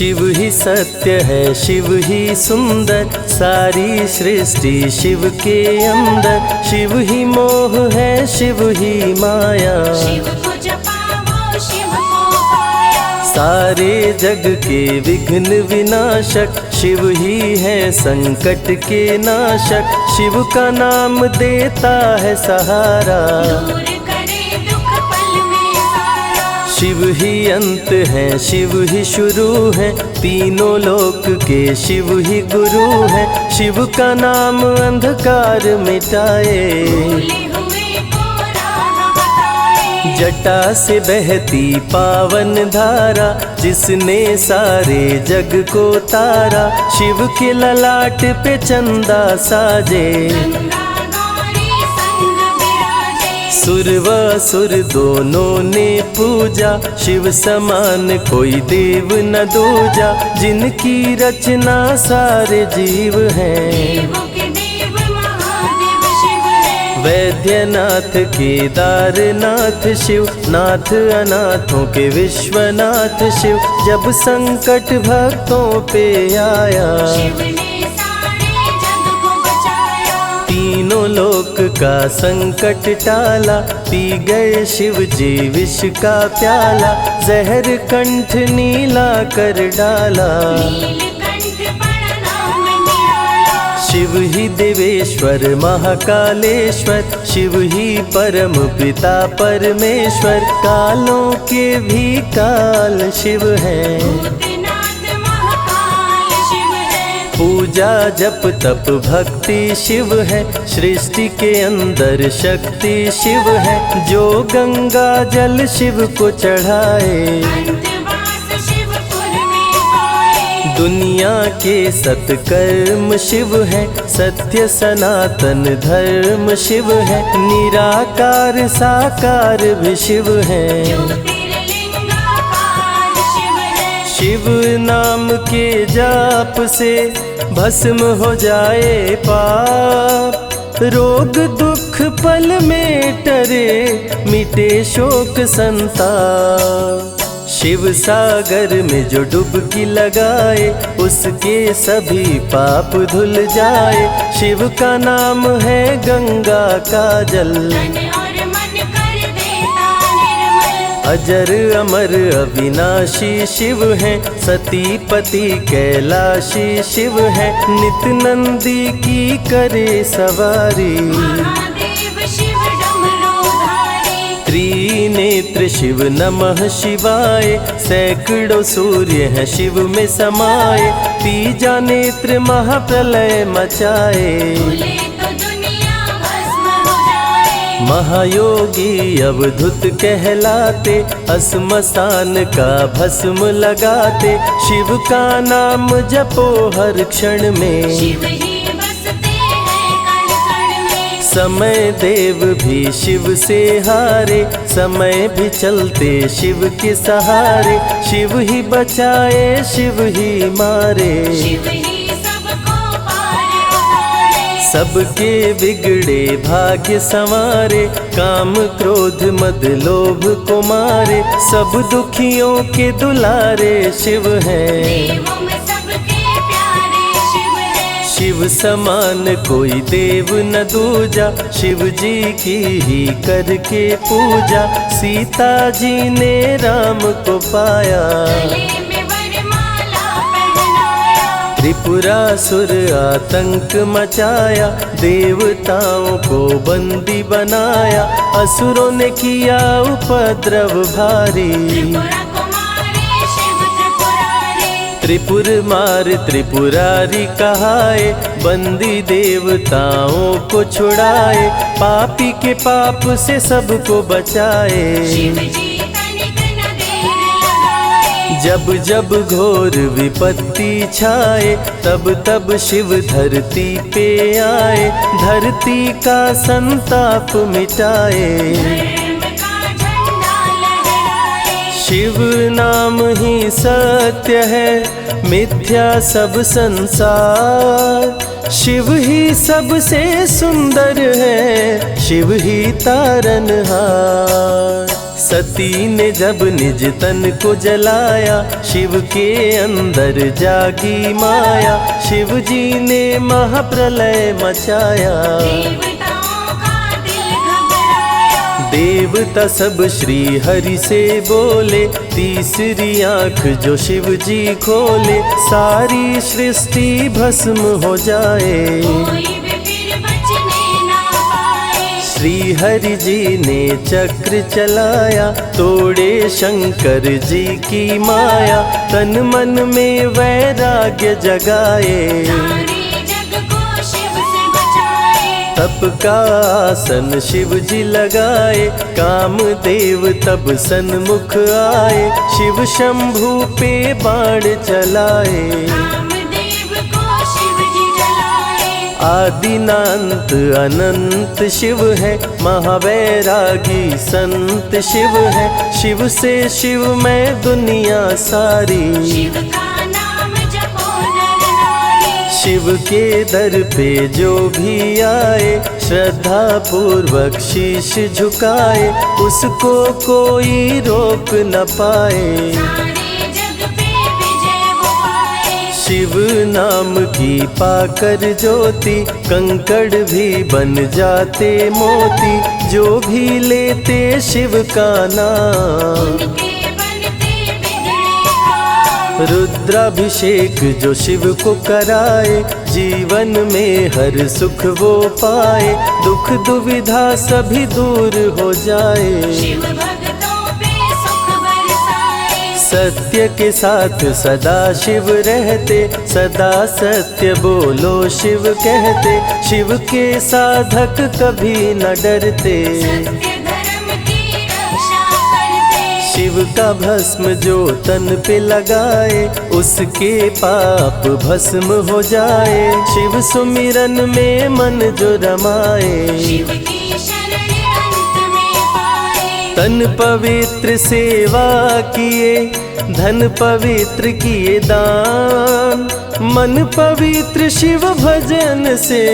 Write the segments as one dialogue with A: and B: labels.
A: शिव ही सत्य है, शिव ही सुंदर, सारी सृष्टि शिव के अंदर। शिव ही मोह है, शिव ही माया,
B: शिव को जपाओ शिव को पाया।
A: सारे जग के विघ्न विनाशक, शिव ही है संकट के नाशक। शिव का नाम देता है सहारा,
B: दूर करे दुख पल में सारा।
A: शिव ही अंत है, शिव ही शुरू है, तीनों लोक के शिव ही गुरु है। शिव का नाम अंधकार मिटाए,
B: भूले हुए को राह बताए।
A: जटा से बहती पावन धारा, जिसने सारे जग को तारा। शिव के ललाट पे चंदा साजे,
B: गंगा गौरी संग विराजे।
A: सुर व असुर दोनों ने पूजा, शिव समान कोई देव न दूजा। जिनकी रचना सारे जीव हैं,
B: देवों के देव महादेव शिव है।
A: वैद्यनाथ केदारनाथ शिव, नाथ अनाथों के विश्वनाथ शिव। जब संकट भक्तों पे आया,
B: शिव ने सारे जग को बचाया।
A: तीनों लोक का संकट टाला, पी गए शिव जी विष का प्याला। जहर कंठ नीला कर डाला,
B: नीलकंठ बड़ा नाम निराला।
A: शिव ही देवेश्वर महाकालेश्वर, शिव ही परम पिता परमेश्वर। कालों के भी काल शिव हैं,
B: भूतनाथ महाकाल शिव है।
A: पूजा जप तप भक्ति शिव है, सृष्टि के अंदर शक्ति शिव है। जो गंगा जल शिव को चढ़ाए,
B: अंतवास शिवपुर में पाए।
A: दुनिया के सत्कर्म शिव है, सत्य सनातन धर्म शिव है। निराकार साकार भी शिव है,
B: ज्योतिर्लिंगाकार शिव है।
A: शिव नाम के जाप से भस्म हो जाए पाप। रोग दुख पल में टरे, मिटे शोक संताप। शिव सागर में जो डुबकी लगाए, उसके सभी पाप धुल जाए। शिव का नाम है गंगा का जल,
B: तन और मन कर देता निर्मल।
A: अजर अमर अविनाशी शिव है, सती पति कैलाशी शिव है। नित नंदी की करे सवारी,
B: महादेव शिव डमरूधारी।
A: त्रिनेत्र शिव नमः शिवाय। सैकड़ों सूर्य हैं शिव में समाये, तीजा नेत्र महाप्रलय मचाए।
B: भूले तो दुनिया भस्म हो जाए।
A: महायोगी अवधूत कहलाते, अस्मशान का भस्म लगाते। शिव का नाम जपो हर क्षण में,
B: शिव ही बसते हैं कण कण में।
A: समय देव भी शिव से हारे, समय भी चलते शिव के सहारे। शिव ही बचाए शिव ही मारे,
B: शिव ही सबको पार उतारे।
A: सबके बिगड़े भाग्य संवारे। काम क्रोध मद लोभ को मारे, सब दुखियों के दुलारे शिव हैं।
B: देवों में सबके प्यारे शिव है।
A: शिव समान कोई देव न दूजा, शिव जी की ही करके पूजा। सीता जी ने राम को पाया,
B: गले में वरमाला पहनाया।
A: त्रिपुरासुर आतंक मचाया, देवताओं को बंदी बनाया। असुरों ने किया उपद्रव भारी,
B: त्रिपुरा कुमारी शिव त्रिपुरारी।
A: त्रिपुर मार त्रिपुरारी कहाए, बंदी देवताओं को छुड़ाए। पापी के पाप से सबको बचाए,
B: शिव जी तनिक न देर लगाए।
A: जब जब घोर विपत्ति छाए, तब तब शिव धरती पे आए। धरती का संताप मिटाए,
B: धर्म का झंडा लहराए।
A: शिव नाम ही सत्य है, मिथ्या सब संसार। शिव ही सबसे सुंदर है, शिव ही तारनहार। सती ने जब निज तन को जलाया, शिव के अंदर जागी माया, शिव जी ने महाप्रलय मचाया।
B: देवताओं का दिल घबराया,
A: देवता सब श्री हरि से बोले, तीसरी आंख जो शिव जी खोले, सारी सृष्टि भस्म हो जाए।
B: कोई भी फिर बचने ना पाए।
A: श्री हरि जी ने चक्र चलाया, तोड़े शंकर जी की माया, तन मन में वैराग्य जगाए।
B: सारे जग को शिव से बचाए।
A: तप का आसन शिव जी लगाए, कामदेव तब सन्मुख आए, शिव शंभू पे बाण चलाए।
B: कामदेव को शिव जी जलाए।
A: आदिनांत अनंत शिव है, महावैरागी संत शिव है, शिव से शिव में दुनिया सारी।
B: शिव का नाम जपो नर नारी।
A: शिव के दर पे जो भी आए, श्रद्धा पूर्वक शीश झुकाए, उसको कोई रोक न पाए।
B: सारे जग पे विजय वो पाए।
A: शिव नाम की पाकर ज्योति, कंकड़ भी बन जाते मोती, जो भी लेते शिव का नाम।
B: उनके बनते बिगड़े काम।
A: रुद्राभिषेक जो शिव को कराए, जीवन में हर सुख वो पाए, दुख दुविधा सभी दूर हो जाए।
B: शिव भक्तों पे सुख बरसाए।
A: सत्य के साथ सदा शिव रहते, सदा सत्य बोलो शिव कहते, शिव के साधक कभी न डरते।
B: सत्य धर्म की रक्षा करते।
A: शिव का भस्म जो तन पे लगाए, उसके पाप भस्म हो जाए। शिव सुमिरन में मन जो रमाए,
B: शिव की शरण अंत में पाए।
A: तन पवित्र सेवा किए, धन पवित्र किए दान, मन पवित्र शिव भजन से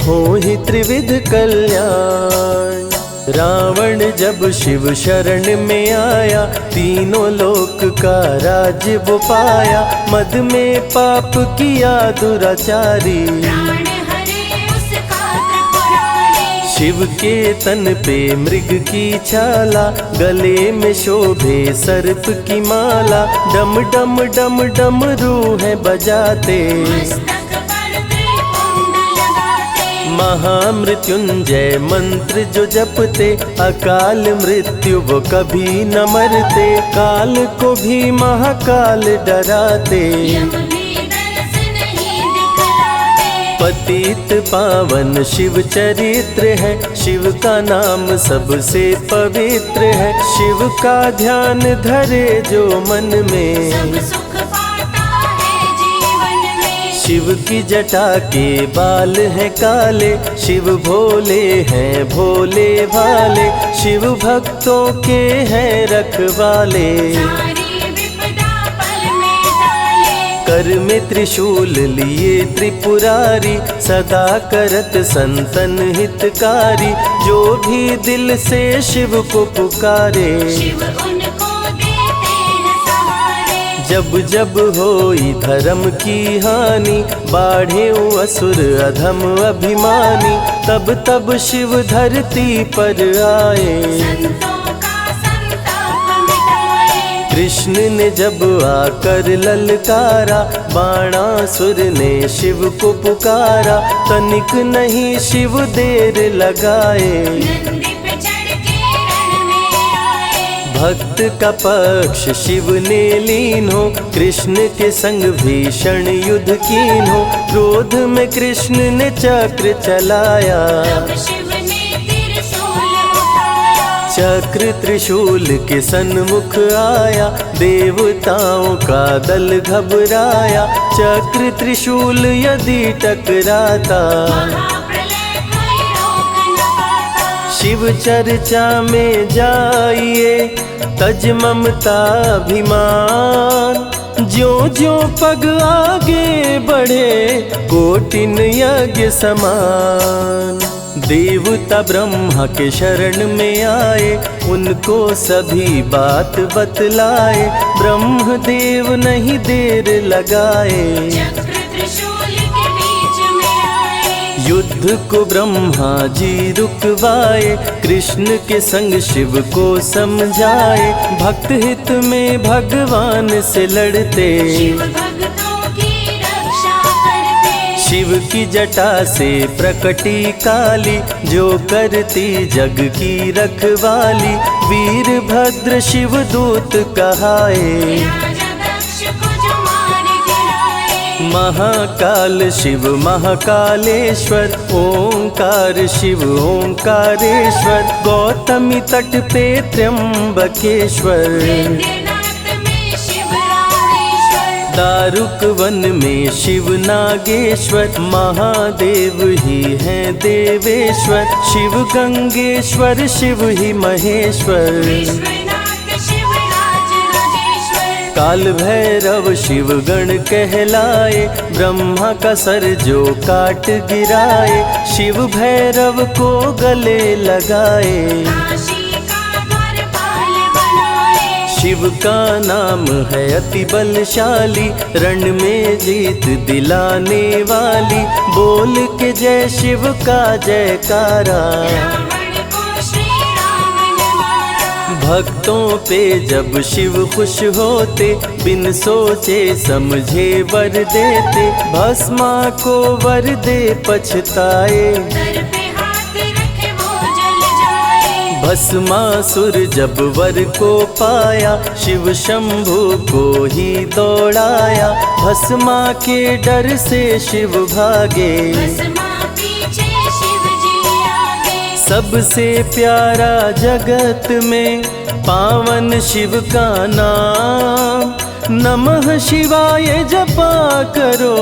A: हो ही त्रिविध कल्याण। रावण जब शिव शरण में आया, तीनों लोक का राज वो पाया, मद में पाप किया दुराचारी।
B: प्राण हरे उसका त्रिपुरारी।
A: शिव के तन पे मृग की छाला, गले में शोभे सर्प की माला, डम डम डम डम रूह बजाते।
B: मस्तक पर त्रिपुंड लगाते।
A: महामृत्युंजय मंत्र जो जपते, अकाल मृत्यु वो कभी न मरते, काल को भी महाकाल डराते।
B: यम भी दरस नहीं दिखलाते।
A: पतित पावन शिव चरित्र है, शिव का नाम सबसे पवित्र है, शिव का ध्यान धरे जो मन में,
B: सब सुख पाता है जीवन में।
A: शिव की जटा के बाल हैं काले, शिव भोले हैं भोले भाले, शिव भक्तों के हैं रखवाले।
B: सारी विपदा पल में टाले।
A: कर में त्रिशूल लिए त्रिपुरारी, सदा करत संतन हितकारी, जो भी दिल से शिव को पुकारे।
B: शिव उनको देते हैं सहारे।
A: जब जब होई धर्म की हानि, बाढ़े असुर अधम अभिमानी, तब तब शिव धरती पर आए।
B: संतों का संताप मिटाए।
A: कृष्ण ने जब आकर ललकारा, बाणासुर ने शिव को पुकारा, तनिक नहीं शिव देर लगाए।
B: नंदी पे चढ़ के रण में आए।
A: भक्त का पक्ष शिव ने लीन हो, कृष्ण के संग भीषण युद्ध कीन हो, क्रोध में कृष्ण ने चक्र चलाया।
B: तब शिव ने त्रिशूल उठाया।
A: चक्र त्रिशूल के सन्मुख आया, देवताओं का दल घबराया, चक्र त्रिशूल यदि टकराता,
B: महाप्रलय कोई रोक न पाता।
A: शिव चर्चा में जाइए, तज ममता अभिमान, ज्यों ज्यों पग आगे बढ़े, कोटिन यज्ञ समान। देवता ब्रह्मा के शरण में आए, उनको सभी बात बतलाए। ब्रह्मदेव नहीं देर लगाए,
B: चक्र त्रिशूल के बीच में आए।
A: युद्ध को ब्रह्मा जी रुकवाए, कृष्ण के संग शिव को समझाए। भक्त हित में भगवान से लड़ते,
B: शिव भक्तों की रक्षा करते।
A: शिव की जटा से प्रकटी काली, जो करती जग की रखवाली। वीरभद्र शिव दूत कहाए,
B: राजा दक्ष को जो मार गिराए।
A: महाकाल शिव महाकालेश्वर, ओंकार शिव ओंकारेश्वर। गौतमी तट पे त्र्यंबकेश्वर,
B: वैद्यनाथ में शिव रामेश्वर।
A: दारुक वन में शिव नागेश्वर। महादेव ही हैं देवेश्वर, शिव गंगेश्वर शिव ही महेश्वर।
B: विश्वनाथ शिव राज राजेश्वर।
A: काल भैरव शिव गण कहलाए, ब्रह्मा का सर जो काट गिराए। शिव भैरव को गले लगाए,
B: काशी का द्वारपाल बनाए।
A: शिव का नाम है अति बलशाली, रण में जीत दिलाने वाली। बोल के जय शिव का जयकारा,
B: रावण को श्री राम ने मारा।
A: भक्तों पे जब शिव खुश होते, बिन सोचे समझे वर देते। भस्मा को वर दे पछताए,
B: सर पे हाथ रखे वो जल जाए।
A: भस्मासुर जब वर को पाया, शिव शंभु को ही दौड़ाया। भस्मा के डर से शिव भागे,
B: भस्मा पीछे शिव जी आगे।
A: सबसे प्यारा जगत में पावन शिव का नाम। नमः शिवाय जपा करो,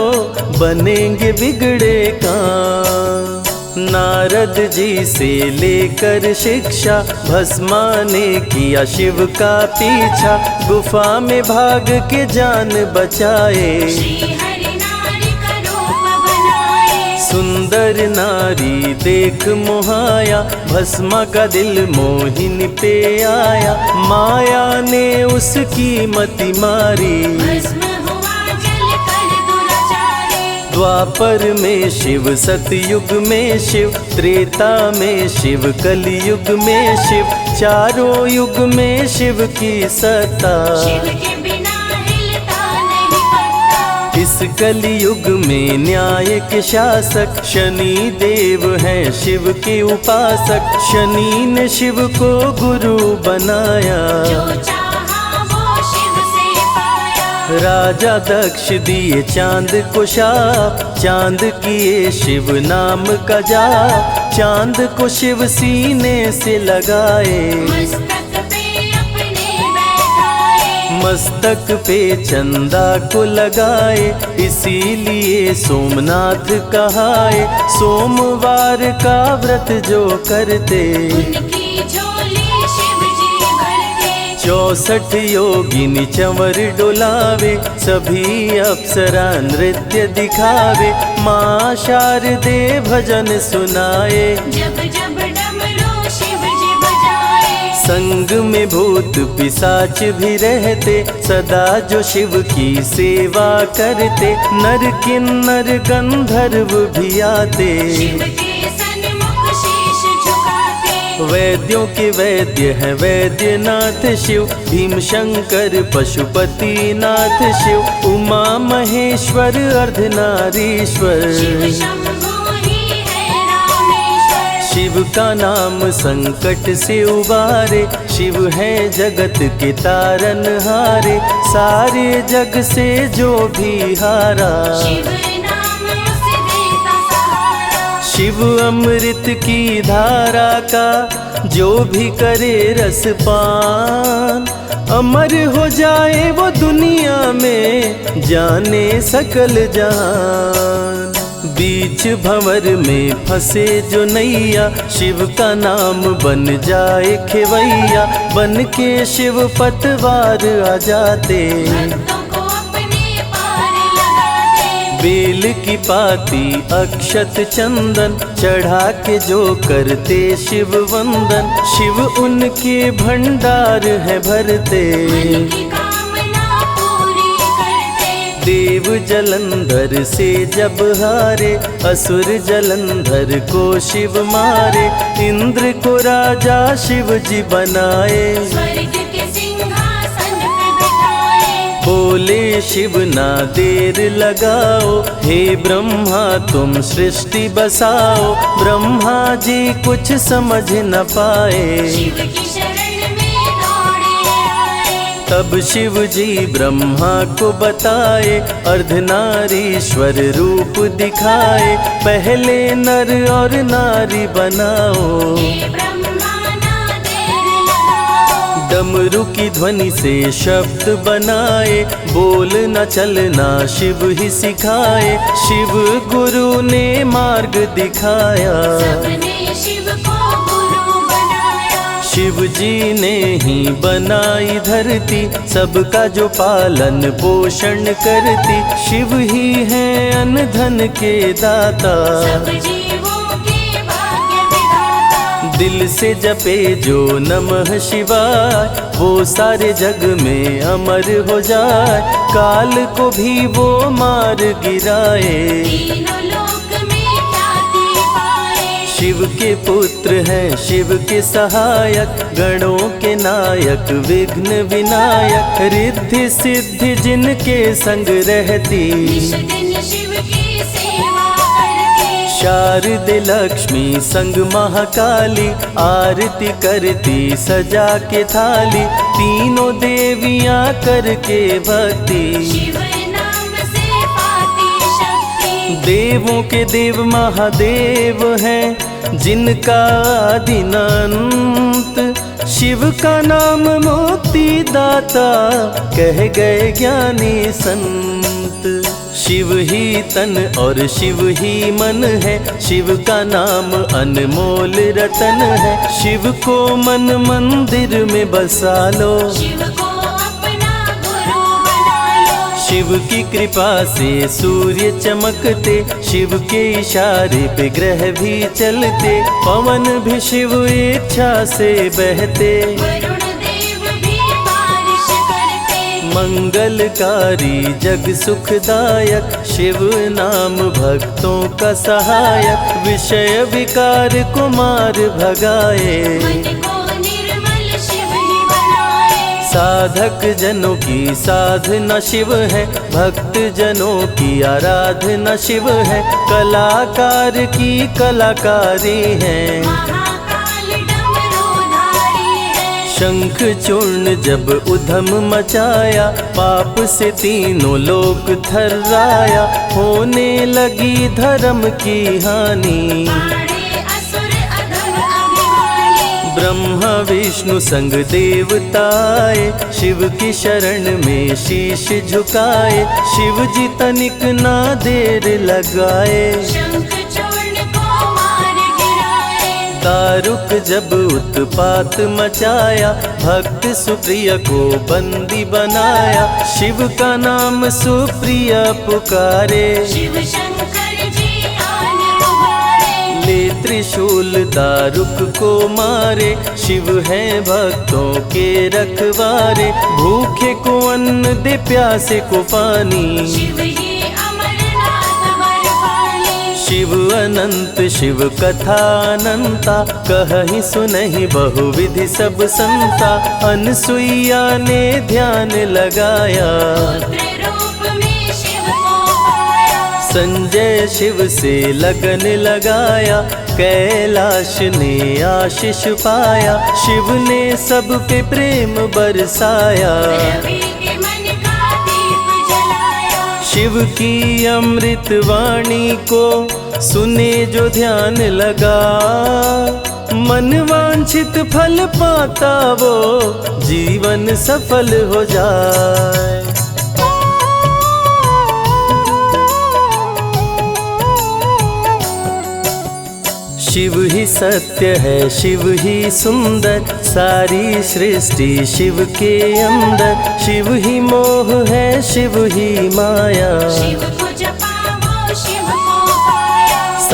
A: बनेंगे बिगड़े काम। नारद जी से लेकर शिक्षा, भस्मा ने किया शिव का पीछा। गुफा में भाग के जान बचाए,
B: श्री हरि नारी का रूप बनाए।
A: सुंदर नारी देख मोहाया, भस्मा का दिल मोहिनी पे आया। माया ने उसकी मति मारी,
B: भस्म हुआ जल कर दुराचारी।
A: द्वापर में शिव सतयुग में शिव, त्रेता में शिव कलयुग में शिव। चारों युग में शिव की सत्ता,
B: शिव के बिना हिलता नहीं पत्ता।
A: इस कलयुग में न्याय के शासक, शनि देव हैं शिव के उपासक। शनि ने शिव को गुरु बनाया,
B: जो चाहा वो शिव से पाया।
A: राजा दक्ष दिए चांद को शाप, चांद किए शिव नाम का जाप। चांद को शिव सीने से लगाए,
B: मस्तक पे अपने बैठाए।
A: मस्तक पे चंदा को लगाए। इसीलिए सोमनाथ कहाए, सोमवार का व्रत जो करते।
B: उनकी झोली शिव जी भरते।
A: 64 योगिनी चंवर डोलावे, सभी अप्सरा नृत्य दिखावे। माँ शारदे भजन सुनाए,
B: जब जब डमरू शिव जी बजाए।
A: संग में भूत पिशाच भी रहते, सदा जो शिव की सेवा करते। नर किन्नर गंधर्व भी आते,
B: शिव के सन्मुख शीश झुकाते।
A: वैद्यों के वैद्य है वैद्यनाथ शिव। भीम शंकर पशुपति नाथ शिव। उमा महेश्वर अर्धनारीश्वर,
B: शिव शंभु ही है रामेश्वर।
A: शिव का नाम संकट से उबारे। शिव है जगत के तारनहारे, सारे जग से जो भी हारा।
B: शिव नाम उसे देता सहारा।
A: शिव अमृत की धारा का जो भी करे रसपान, अमर हो जाए वो दुनिया में, जाने सकल जहान। बीच भंवर में फंसे जो नैया, शिव का नाम बन जाए खेवैया। बन के शिव पतवार आ जाते,
B: भक्तों को अपने पार लगाते।
A: बेल की पाती अक्षत चंदन चढ़ा के जो करते शिव वंदन, शिव उनके भंडार है भरते।
B: मन की कामना पूरी करते।
A: देव जलंधर से जब हारे, असुर जलंधर को शिव मारे। इंद्र को राजा शिव जी बनाए,
B: स्वर्ग के सिंहासन पे बिठाए।
A: बोले शिव ना देर लगाओ, हे ब्रह्मा तुम सृष्टि बसाओ। ब्रह्मा जी कुछ समझ न पाए,
B: शिव की शरण में दौड़े आए।
A: तब शिव जी ब्रह्मा को बताए, अर्धनारीश्वर रूप दिखाए। पहले नर और नारी बनाओ,
B: हे ब्रह्मा ना देर लगाओ।
A: डमरू की ध्वनि से शब्द बनाए, बोलना चलना शिव ही सिखाए। शिव गुरु ने मार्ग दिखाया,
B: सबने शिव को गुरु बनाया।
A: शिव जी ने ही बनाई धरती, सबका जो पालन पोषण करती। शिव ही है अन्न धन के दाता,
B: सब जीवों के भाग्य विधाता।
A: दिल से जपे जो नमः शिवाय, वो सारे जग में अमर हो जाए। काल को भी वो मार गिराए,
B: तीनों लोक में ख्याति पाए।
A: शिव के पुत्र हैं शिव के सहायक, गणों के नायक विघ्न विनायक। रिद्धि सिद्धि जिनके संग रहती,
B: निश दिन शिव की सेवा करते।
A: शारदे लक्ष्मी संग महाकाली, आरती करती सजा के थाली। तीनों देवियां करके भक्ति,
B: शिव नाम से पाती शक्ति।
A: देवों के देव महादेव हैं, जिनका आदि न अंत। शिव का नाम मुक्ति दाता, कह गए ज्ञानी संत। शिव ही तन और शिव ही मन है, शिव का नाम अनमोल रतन है। शिव को मन मंदिर में बसा लो,
B: शिव को अपना गुरु बना लो।
A: शिव की कृपा से सूर्य चमकते, शिव के इशारे पे ग्रह भी चलते। पवन भी शिव इच्छा से बहते,
B: वरुण देव भी बारिश करते।
A: मंगलकारी जग सुखदायक, शिव नाम भक्तों का सहायक। विषय विकार को मार भगाए,
B: मन को निर्मल शिव ही बनाए।
A: साधक जनों की साधना शिव है, भक्त जनों की आराधना शिव है। कलाकार की कलाकारी है,
B: महाकाल डमरूधारी है।
A: शंख चूर्ण जब उधम मचाया, पाप से तीनों लोक थर्राया। होने लगी धर्म की हानि,
B: बाड़े असुर अधम अभिमानी।
A: ब्रह्मा विष्णु संग देवताए, शिव की शरण में शीश झुकाए। शिव जी तनिक ना देर लगाए,
B: शंख चूर्ण को मार गिराए।
A: दारुक जब उत्पात मचाया, भक्त सुप्रिय को बंदी बनाया। शिव का नाम सुप्रिय पुकारे,
B: शिव शंकर जी आन उबारे।
A: ले त्रिशूल दारुक को मारे। शिव है भक्तों के रखवारे, भूखे को अन्न दे प्यासे को पानी।
B: शिव ही अमरनाथ वर पानी।
A: शिव अनंत शिव कथा अनंता, कहीं सुनहि बहुविधि सब संता। अनसुईया ने ध्यान लगाया,
B: पुत्र रूप में शिव को पाया।
A: संजय शिव से लगन लगाया। कैलाश ने आशीष पाया, शिव ने सब पे प्रेम बरसाया।
B: रवि के मन का दीप जलाया।
A: शिव की अमृत वाणी को सुने जो ध्यान लगा, मन वांछित फल पाता वो जीवन सफल हो जाए। शिव ही सत्य है, शिव ही सुंदर, सारी सृष्टि शिव के अंदर। शिव ही मोह है, शिव ही माया,
B: शिव को जपा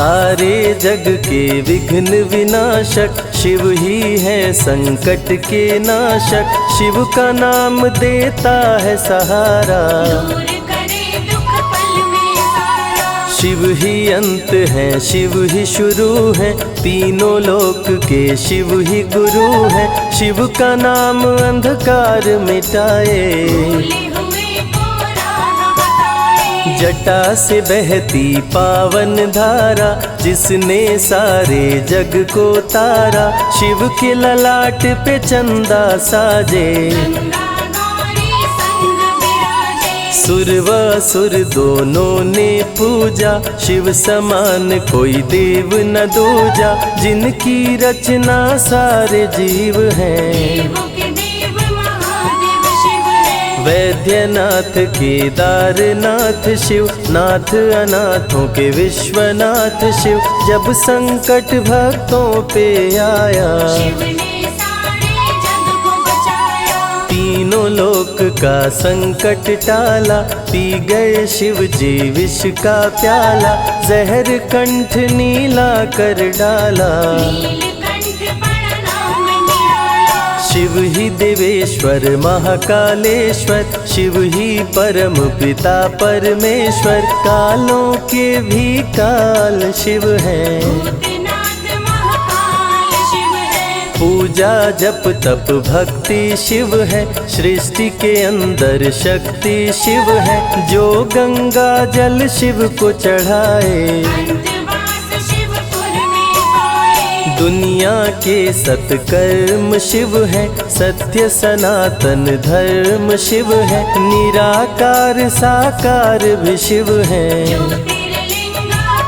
A: सारे जग के विघ्न विनाशक शिव ही है संकट के नाशक। शिव का नाम देता है सहारा,
B: दूर करे दुख पल में सारा।
A: शिव ही अंत है शिव ही शुरू है, तीनों लोक के शिव ही गुरु है। शिव का नाम अंधकार मिटाए,
B: भूले हुए को राह बताए।
A: जटा से बहती पावन धारा, जिसने सारे जग को तारा। शिव के ललाट पे चंदा साजे,
B: गंगा गौरी संग विराजे।
A: सुर व असुर दोनों ने पूजा, शिव समान कोई देव न दूजा। जिनकी रचना सारे जीव हैं,
B: देवों के देव महादेव शिव है।
A: वैद्यनाथ केदारनाथ शिव, नाथ अनाथों के विश्वनाथ शिव। जब संकट भक्तों पे आया,
B: शिव ने सारे जग को बचाया।
A: तीनों लोक का संकट टाला। पी गए शिव जी विष का प्याला, जहर कंठ नीला कर डाला।
B: नीलकंठ बड़ा नाम निराला।
A: शिव ही देवेश्वर महाकालेश्वर, शिव ही परम पिता परमेश्वर। कालों के भी काल शिव हैं,
B: भूतनाथ महाकाल शिव है।
A: पूजा जप तप भक्ति शिव है। सृष्टि के अंदर शक्ति शिव है, जो गंगा जल शिव को चढ़ाए।
B: अंतवास शिवपुर में पाए।
A: दुनिया के सत्कर्म शिव है, सत्य सनातन धर्म शिव है। निराकार साकार भी शिव है,
B: ज्योतिर्लिंगाकार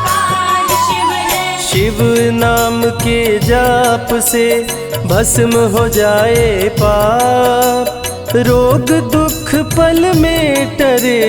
B: शिव है।
A: शिव नाम के जाप से भस्म हो जाए पाप। रोग दुख पल में टरे,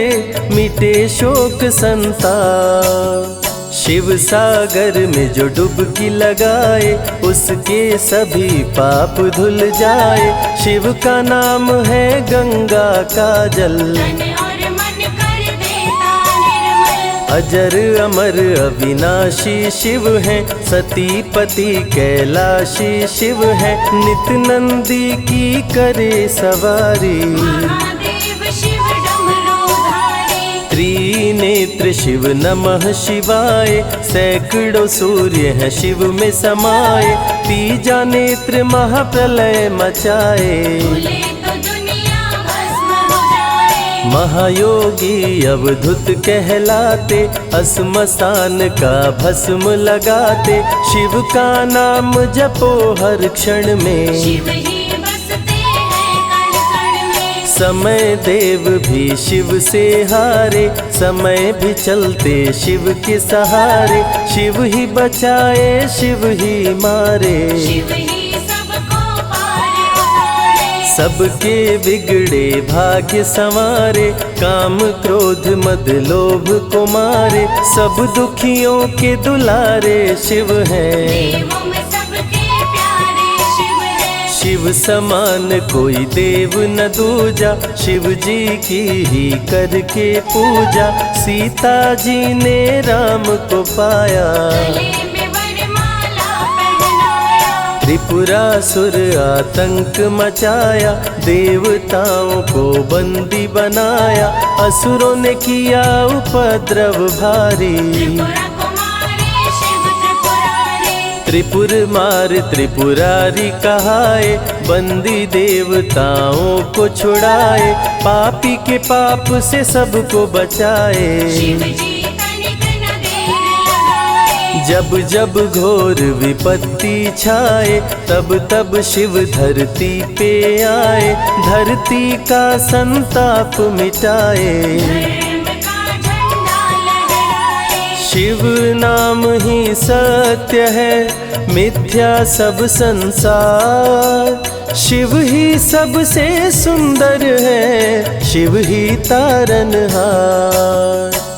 A: मिटे शोक संताप। शिव सागर में जो डुबकी लगाए, उसके सभी पाप धुल जाए। शिव का नाम है गंगा का जल,
B: तन और मन कर देता निर्मल।
A: अजर अमर अविनाशी शिव है। सतीपति कैलाशी शिव है, नित नंदी की करे सवारी।
B: महादेव शिव डमरूधारी।
A: त्रिनेत्र शिव नमः शिवाय, सैकड़ों सूर्य हैं शिव में समाये। तीजा नेत्र महाप्रलय मचाए,
B: भूले तो दुनिया भस्म हो जाए।
A: महायोगी अवधूत कहलाते, अस्मशान का भस्म लगाते। शिव का नाम जपो हर क्षण में,
B: शिव ही बसते हैं कण कण में।
A: समय देव भी शिव से हारे, समय भी चलते शिव के सहारे। शिव ही बचाए शिव ही मारे,
B: शिव ही सबको पार उतारे।
A: सबके बिगड़े भाग्य संवारे। काम क्रोध मद लोभ को मारे, सब दुखियों के दुलारे शिव हैं।
B: देवों में सबके प्यारे शिव है।
A: शिव समान कोई देव न दूजा, शिव जी की ही करके पूजा। सीता जी ने राम को पाया,
B: गले में वरमाला पहनाया।
A: त्रिपुरासुर आतंक मचाया। देवताओं को बंदी बनाया, असुरों ने किया उपद्रव भारी।
B: त्रिपुरा कुमारी शिव त्रिपुरारी।
A: त्रिपुर मार त्रिपुरारी कहाए, बंदी देवताओं को छुड़ाए। पापी के पाप से सबको बचाए,
B: शिव जी तनिक न देर लगाए।
A: जब जब घोर विपत्ति छाए, तब तब शिव धरती पे आए। धरती का संताप मिटाए,
B: धर्म का झंडा लहराए।
A: शिव नाम ही सत्य है, मिथ्या सब संसार। शिव ही सबसे सुंदर है, शिव ही तारनहार।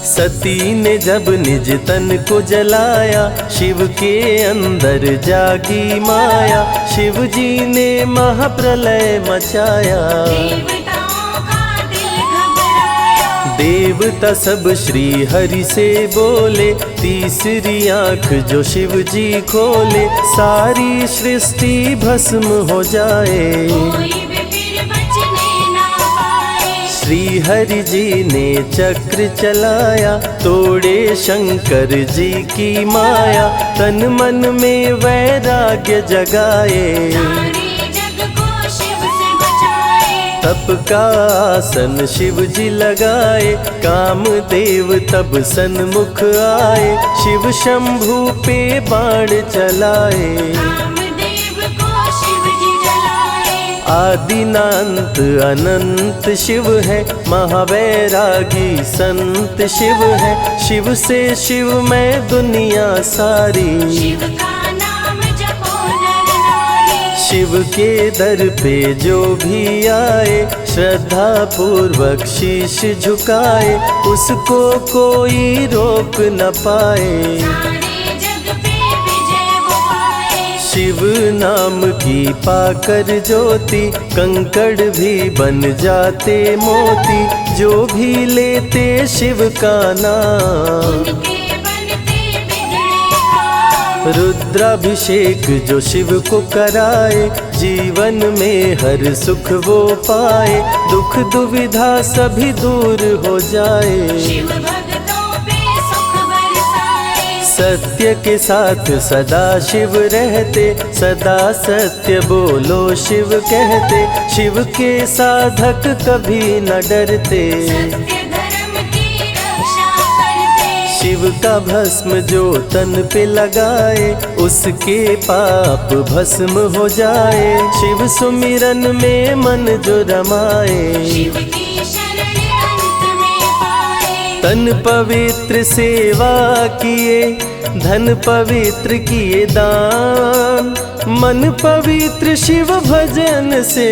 A: सती ने जब निज तन को जलाया, शिव के अंदर जागी माया। शिव जी ने महाप्रलय मचाया,
B: देवताओं का दिल घबराया।
A: देवता सब श्री हरि से बोले, तीसरी आंख जो शिव जी खोले, सारी सृष्टि भस्म हो जाए।
B: कोई भी फिर बचने ना पाए।
A: श्री हरि जी ने चक्र चलाया, तोड़े शंकर जी की माया, तन मन में वैराग्य जगाए।
B: सारे जग को शिव से बचाए।
A: तप का आसन शिव जी लगाए, कामदेव तब सन्मुख आए, शिव शंभू पे बाण चलाए।
B: कामदेव को शिव जी जलाए।
A: आदिनांत अनंत शिव है, महावैरागी संत शिव है, शिव से शिव में दुनिया सारी।
B: शिव का नाम जपो नर नारी।
A: शिव के दर पे जो भी आए, श्रद्धा पूर्वक शीश झुकाए, उसको कोई रोक न पाए।
B: सारे जग पे विजय वो पाए।
A: शिव नाम की पाकर ज्योति, कंकड़ भी बन जाते मोती, जो भी लेते शिव का नाम।
B: उनके बनते बिगड़े काम।
A: रुद्राभिषेक जो शिव को कराए, जीवन में हर सुख वो पाए, दुख दुविधा सभी दूर हो जाए।
B: शिव भक्तों पे सुख बरसाए।
A: सत्य के साथ सदा शिव रहते, सदा सत्य बोलो शिव कहते, शिव के साधक कभी न डरते।
B: सत्य धर्म की रक्षा करते।
A: शिव का भस्म जो तन पे लगाए, उसके पाप भस्म हो जाए। शिव सुमिरन में मन जो रमाए,
B: शिव की शरण अंत में पाए।
A: तन पवित्र सेवा किए, धन पवित्र किए दान, मन पवित्र शिव भजन से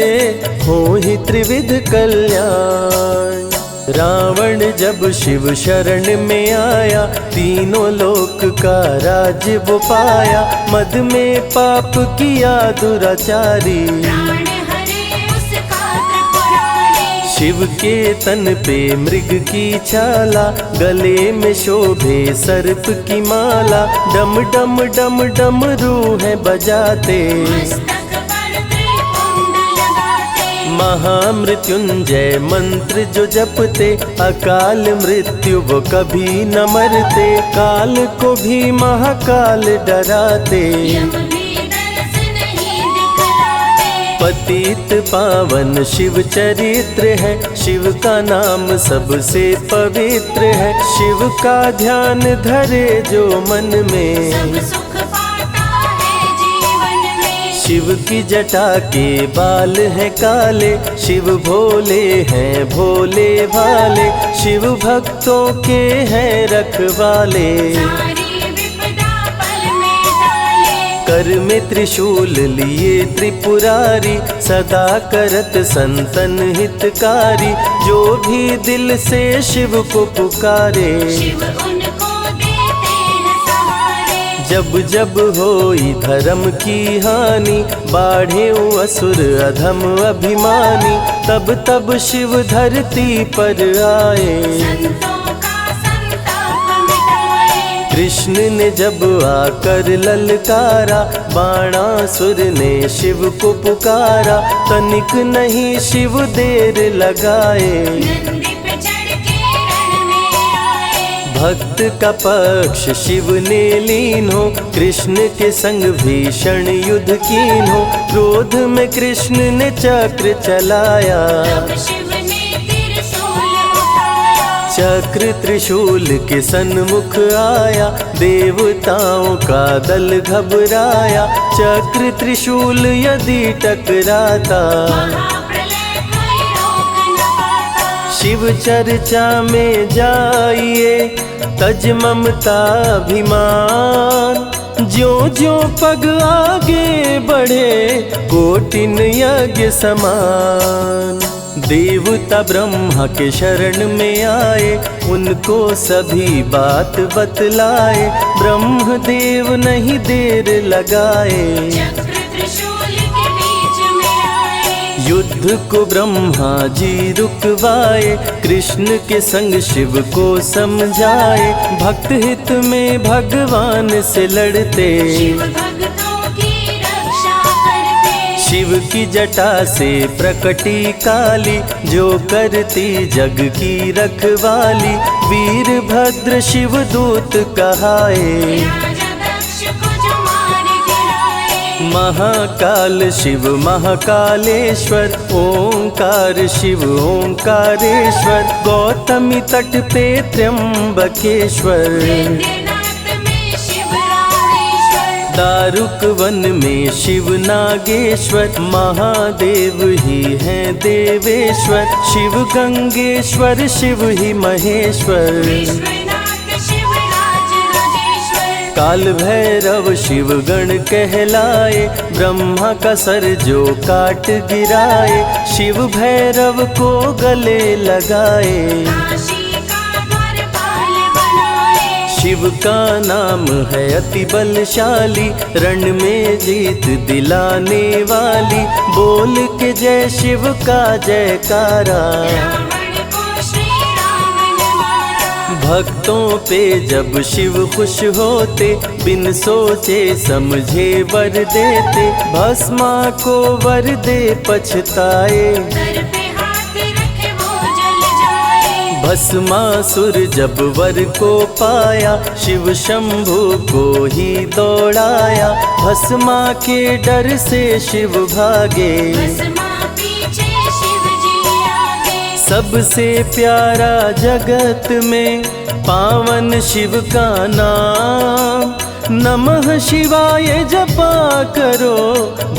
A: हो ही त्रिविध कल्याण। रावण जब शिव शरण में आया, तीनों लोक का राज्य वो पाया, मद में पाप किया दुराचारी।
B: प्राण हरे उसका त्रिपुरारी।
A: शिव के तन पे मृग की छाला, गले में शोभे सर्प की माला, डम डम डम डम रूहें बजाते।
B: मस्तक पर त्रिपुंड लगाते।
A: महामृत्युंजय मंत्र जो जपते, अकाल मृत्यु वो कभी न मरते, काल को भी महाकाल डराते।
B: यम भी दरस नहीं दिखलाते।
A: पतित पावन शिव चरित्र है, शिव का नाम सबसे पवित्र है, शिव का ध्यान धरे जो मन में,
B: सब सुख पाता है जीवन में।
A: शिव की जटा के बाल हैं काले, शिव भोले हैं भोले भाले, शिव भक्तों के हैं रखवाले।
B: सारी विपदा पल में टाले।
A: कर में त्रिशूल लिए त्रिपुरारी, सदा करत संतन हितकारी, जो भी दिल से शिव को पुकारे।
B: शिव उनको देते हैं सहारे।
A: जब जब होई धर्म की हानि, बाढ़े असुर अधम अभिमानी, तब तब शिव धरती पर आए।
B: संतों का संताप मिटाए।
A: कृष्ण ने जब आकर ललकारा, बाणासुर ने शिव को पुकारा, तनिक नहीं शिव देर लगाए।
B: नंदी पे चढ़ के रण में आए।
A: भक्त का पक्ष शिव ने लीन हो, कृष्ण के संग भीषण युद्ध कीन हो, क्रोध में कृष्ण ने चक्र चलाया।
B: तब शिव ने त्रिशूल उठाया।
A: चक्र त्रिशूल के सन्मुख आया, देवताओं का दल घबराया, चक्र त्रिशूल यदि टकराता,
B: महाप्रलय कोई रोक न पाता।
A: शिव चर्चा में जाइए, तज ममता अभिमान, ज्यों ज्यों पग आगे बढ़े, कोटिन यज्ञ समान। देवता ब्रह्मा के शरण में आए, उनको सभी बात बतलाए, ब्रह्मदेव नहीं देर लगाए।
B: चक्र त्रिशूल के बीच में आए।
A: युद्ध को ब्रह्मा जी रुकवाए, कृष्ण के संग शिव को समझाए। भक्त हित में भगवान से लड़ते,
B: शिव भक्तों की रक्षा करते।
A: शिव की जटा से प्रकटी काली, जो करती जग की रखवाली। वीरभद्र शिव दूत कहाए,
B: राजा दक्ष को जो मार गिराए।
A: महाकाल शिव महाकालेश्वर, ओंकार शिव ओंकारेश्वर। गौतमी तट पे त्र्यंबकेश्वर,
B: वैद्यनाथ में शिव रामेश्वर।
A: दारुक वन में शिव नागेश्वर। महादेव ही हैं देवेश्वर, शिव गंगेश्वर शिव ही महेश्वर।
B: विश्वनाथ शिव राजराजेश्वर।
A: काल भैरव शिव गण कहलाए, ब्रह्मा का सर जो काट गिराए। शिव भैरव को गले लगाए,
B: काशी का द्वारपाल बनाए।
A: शिव का नाम है अति बलशाली, रण में जीत दिलाने वाली। बोल के जय शिव का जयकारा,
B: रावण को श्री राम ने मारा।
A: भक्तों पे जब शिव खुश होते, बिन सोचे समझे वर देते। भस्मा को वर दे पछताए,
B: सर पे हाथ रखे वो जल जाए।
A: भस्मासुर जब वर को पाया, शिव शंभु को ही दौड़ाया। भस्मा के डर से शिव भागे,
B: भस्मा पीछे शिव जी आगे।
A: सबसे प्यारा जगत में पावन शिव का नाम। नमः शिवाय जपा करो,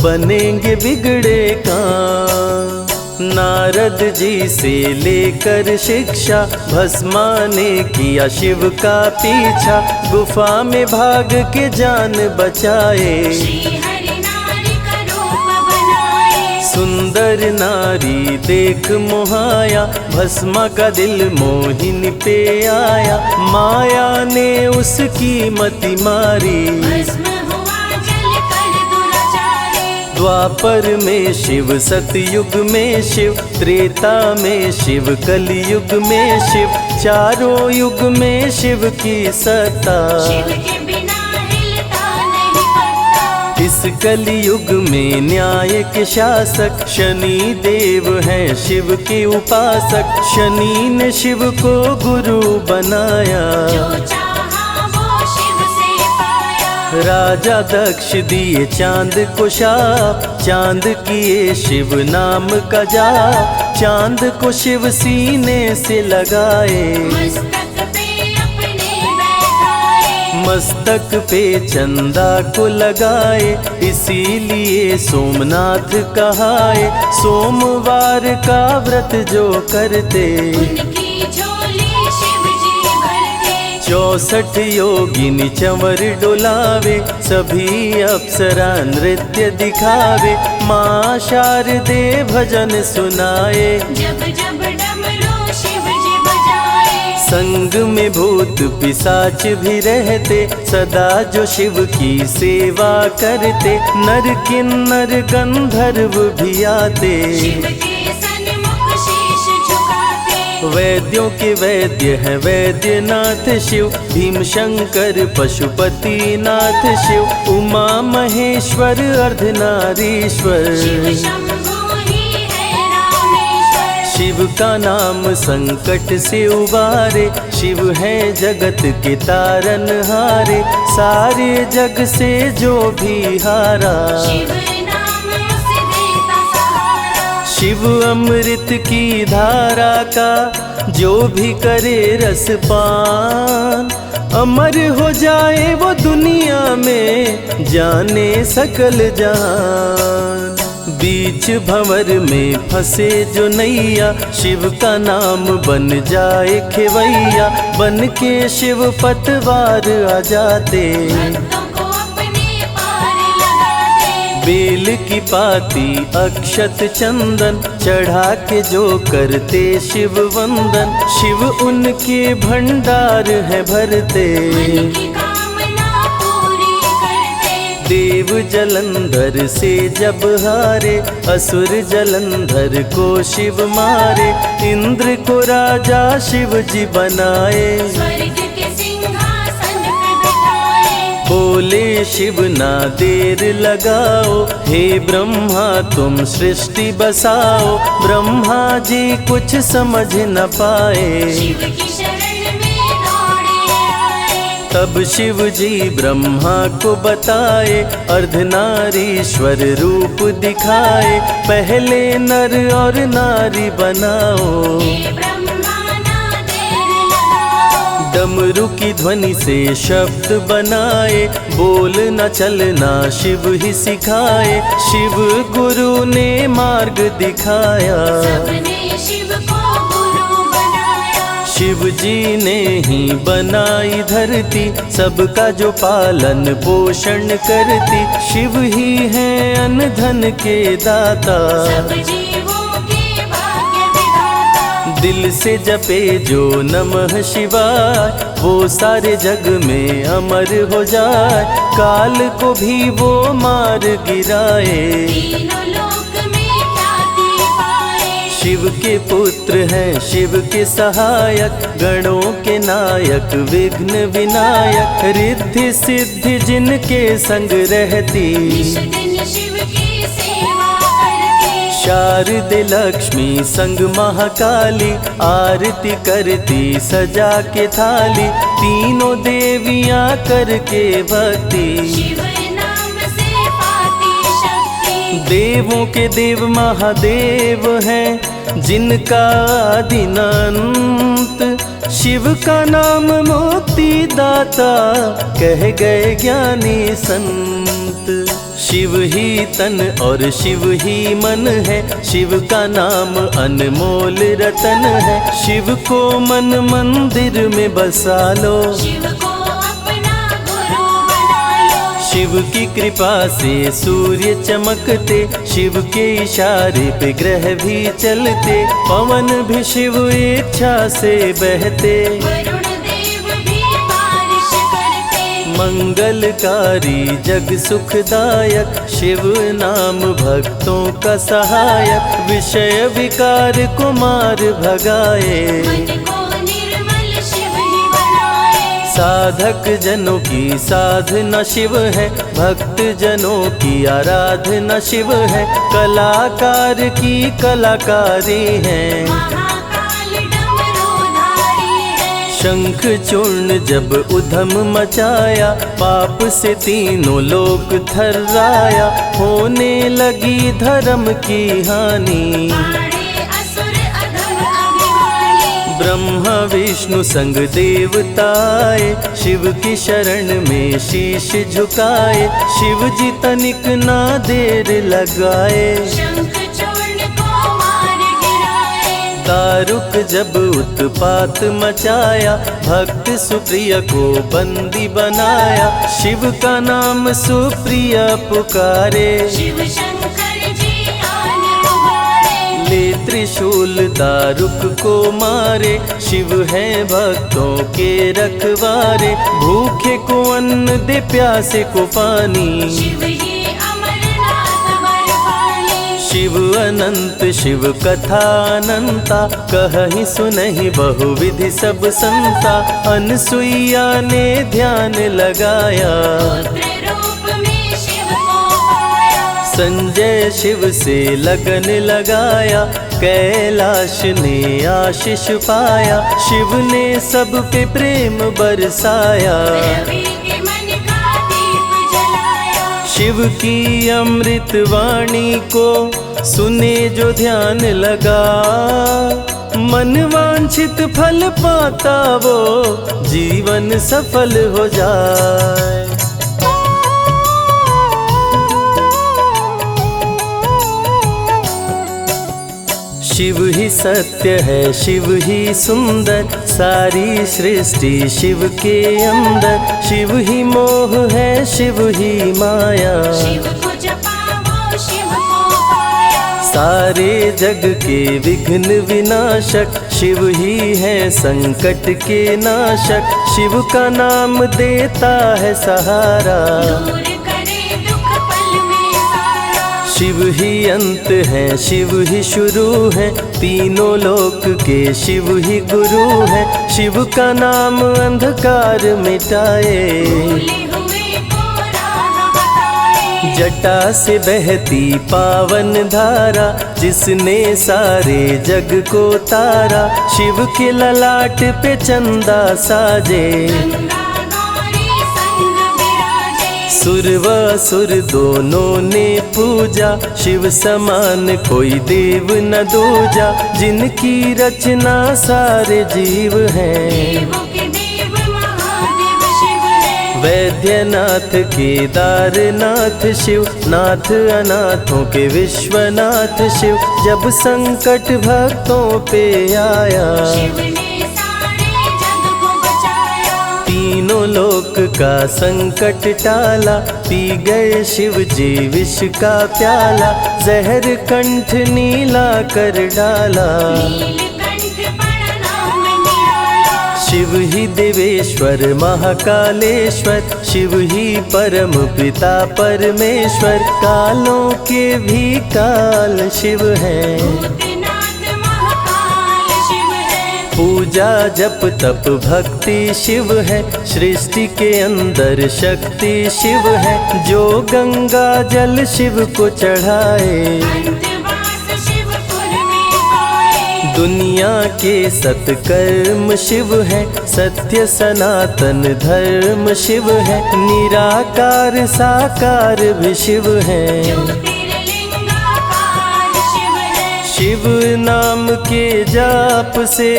A: बनेंगे बिगड़े काम। नारद जी से लेकर शिक्षा, भस्मा ने किया शिव का पीछा। गुफा में भाग के जान बचाए,
B: श्री हरि नारी का रूप बनाए।
A: सुंदर नारी देख मोहाया, भस्मा का दिल मोहिनी पे आया। माया ने उसकी मति मारी,
B: भस्म हुआ जल कर दुराचारी।
A: द्वापर में शिव सतयुग में शिव, त्रेता में शिव कलयुग में शिव। चारों युग में शिव की सत्ता,
B: शिव के बिना हिलता नहीं पत्ता।
A: इस कलयुग में न्याय के शासक, शनि देव हैं शिव के उपासक। शनि ने शिव को गुरु बनाया,
B: जो चाहा वो शिव से पाया।
A: राजा दक्ष दिए चांद को शाप, चांद किए शिव नाम का जाप। चांद को शिव सीने से लगाए,
B: मस्तक पे अपने बैठाए।
A: मस्तक पे चंदा को लगाए। इसीलिए सोमनाथ कहाए, सोमवार का व्रत जो करते।
B: उनकी झोली शिव जी भरते।
A: 64 योगिनी चंवर डोलावे, सभी अप्सरा नृत्य दिखावे। माँ शारदे भजन सुनाए,
B: जब जब डमरू शिव जी बजाए।
A: संग में भूत पिशाच भी रहते, सदा जो शिव की सेवा करते। नर किन्नर गंधर्व भी आते,
B: शिव के सन्मुख शीश झुकाते।
A: वैद्यों के वैद्य है वैद्यनाथ शिव। भीम शंकर पशुपति नाथ शिव। उमा महेश्वर अर्धनारीश्वर,
B: शिव शंभु ही है रामेश्वर।
A: शिव का नाम संकट से उबारे। शिव है जगत के तारनहारे, सारे जग से जो भी हारा।
B: शिव नाम उसे देता सहारा।
A: शिव अमृत की धारा का जो भी करे रसपान, अमर हो जाए वो दुनिया में, जाने सकल जहान। बीच भंवर में फंसे जो नैया, शिव का नाम बन जाए खेवैया। बन के शिव पतवार आ जाते,
B: भक्तों को अपने पार लगाते।
A: बेल की पाती अक्षत चंदन, चढ़ा के जो करते शिव वंदन। शिव उनके भंडार है भरते,
B: मन की कामना पूरी करते।
A: देव जलंधर से जब हारे, असुर जलंधर को शिव मारे। इंद्र को राजा शिव जी बनाए,
B: स्वर्ग के सिंहासन पे बिठाए।
A: बोले शिव ना देर लगाओ, हे ब्रह्मा तुम सृष्टि बसाओ। ब्रह्मा जी कुछ समझ न पाए,
B: शिव की शरण में दौड़े आए।
A: तब शिव जी ब्रह्मा को बताए, अर्धनारीश्वर रूप दिखाए। पहले नर और नारी बनाओ,
B: हे ब्रह्मा ना देर लगाओ।
A: डमरू की ध्वनि से शब्द बनाए, बोलना चलना शिव ही सिखाए। शिव गुरु ने मार्ग दिखाया,
B: सबने शिव को गुरु बनाया।
A: शिव जी ने ही बनाई धरती, सबका जो पालन पोषण करती। शिव ही है अन्न धन के दाता,
B: सब जीवों के भाग्य विधाता।
A: दिल से जपे जो नमः शिवाय, वो सारे जग में अमर हो जाए। काल को भी वो मार गिराए,
B: तीनों लोक में ख्याति पाए।
A: शिव के पुत्र हैं शिव के सहायक, गणों के नायक विघ्न विनायक। रिद्धि सिद्धि जिनके संग रहती,
B: निश दिन शिव की सेवा करती।
A: शारदे लक्ष्मी संग महाकाली, आरती करती सजा के थाली। तीनों देवियां करके भक्ति,
B: शिव नाम से पाती शक्ति।
A: देवों के देव महादेव हैं, जिनका आदि न अंत। शिव का नाम मुक्ति दाता, कह गए ज्ञानी संत। शिव ही तन और शिव ही मन है, शिव का नाम अनमोल रतन है। शिव को मन मंदिर में बसा लो,
B: शिव को अपना गुरु बना लो।
A: शिव की कृपा से सूर्य चमकते, शिव के इशारे पे ग्रह भी चलते। पवन भी शिव इच्छा से बहते,
B: वरुण देव भी बारिश करते।
A: मंगलकारी जग सुखदायक, शिव नाम भक्तों का सहायक। विषय विकार को मार भगाए,
B: मन को निर्मल शिव ही बनाए।
A: साधक जनों की साधना शिव है, भक्त जनों की आराधना शिव है। कलाकार की कलाकारी है,
B: महाकाल डमरूधारी है।
A: शंख चूर्ण जब उधम मचाया, पाप से तीनों लोक थर्राया। होने लगी धर्म की हानि,
B: पाड़े असुर अधम अभिमानी।
A: ब्रह्मा विष्णु संग देवताए, शिव की शरण में शीश झुकाए। शिव जी तनिक ना देर लगाए,
B: शंख चूर्ण को मार गिराए।
A: दारुक जब उत्पात मचाया, भक्त सुप्रिया को बंदी बनाया। शिव का नाम सुप्रिया पुकारे,
B: शिव शंकर जी आन उबारे।
A: ले त्रिशूल दारुक को मारे। शिव है भक्तों के रखवारे, भूखे को अन्न दे प्यासे को पानी।
B: शिव ही अमरनाथ बरपाली।
A: शिव अनंत शिव कथा अनंता, कहीं सुनहि बहुविधि सब संता। अनसुईया ने ध्यान लगाया,
B: पुत्र रूप में शिव को पाया।
A: संजय शिव से लगन लगाया, कैलाश ने आशीष पाया। शिव ने सब पे प्रेम बरसाया,
B: रवि के मन का दीप जलाया।
A: शिव की अमृत वाणी को सुने जो ध्यान लगा। मन वांछित फल पाता वो, जीवन सफल हो जाए। शिव ही सत्य है, शिव ही सुंदर, सारी सृष्टि शिव के अंदर। शिव ही मोह है, शिव ही माया,
B: शिव को जपा वो शिव को पाया।
A: सारे जग के विघ्न विनाशक। शिव ही है संकट के नाशक, शिव का नाम देता है सहारा।
B: दूर करे दुख
A: शिव ही अंत है, शिव ही शुरू है, तीनों लोक के शिव ही गुरु है। शिव का नाम अंधकार मिटाए,
B: भूले हुए को राह बताए।
A: जटा से बहती पावन धारा, जिसने सारे जग को तारा। शिव के ललाट पे चंदा साजे,
B: गंगा गौरी संग विराजे।
A: सुर व असुर दोनों ने पूजा, शिव समान कोई देव न दूजा। जिनकी रचना सारे जीव हैं,
B: देवों के देव महादेव शिव है।
A: वैद्यनाथ केदारनाथ शिव, नाथ अनाथों के विश्वनाथ शिव। जब संकट भक्तों पे आया,
B: शिव ने सारे जग को बचाया।
A: तीनों लोक का संकट टाला। पी गए शिव जी विष का प्याला, जहर कंठ नीला कर डाला।
B: नीलकंठ पड़ा नाम निराला।
A: शिव ही देवेश्वर महाकालेश्वर, शिव ही परम पिता परमेश्वर। कालों के भी काल शिव हैं,
B: भूतनाथ महाकाल शिव है।
A: पूजा जप तप भक्ति शिव है। सृष्टि के अंदर शक्ति शिव है, जो गंगा जल शिव को चढ़ाए।
B: अंतवास शिवपुर में पाए।
A: दुनिया के सत्कर्म शिव है, सत्य सनातन धर्म शिव है। निराकार साकार भी शिव है,
B: ज्योतिर्लिंगाकार शिव है।
A: शिव नाम के जाप से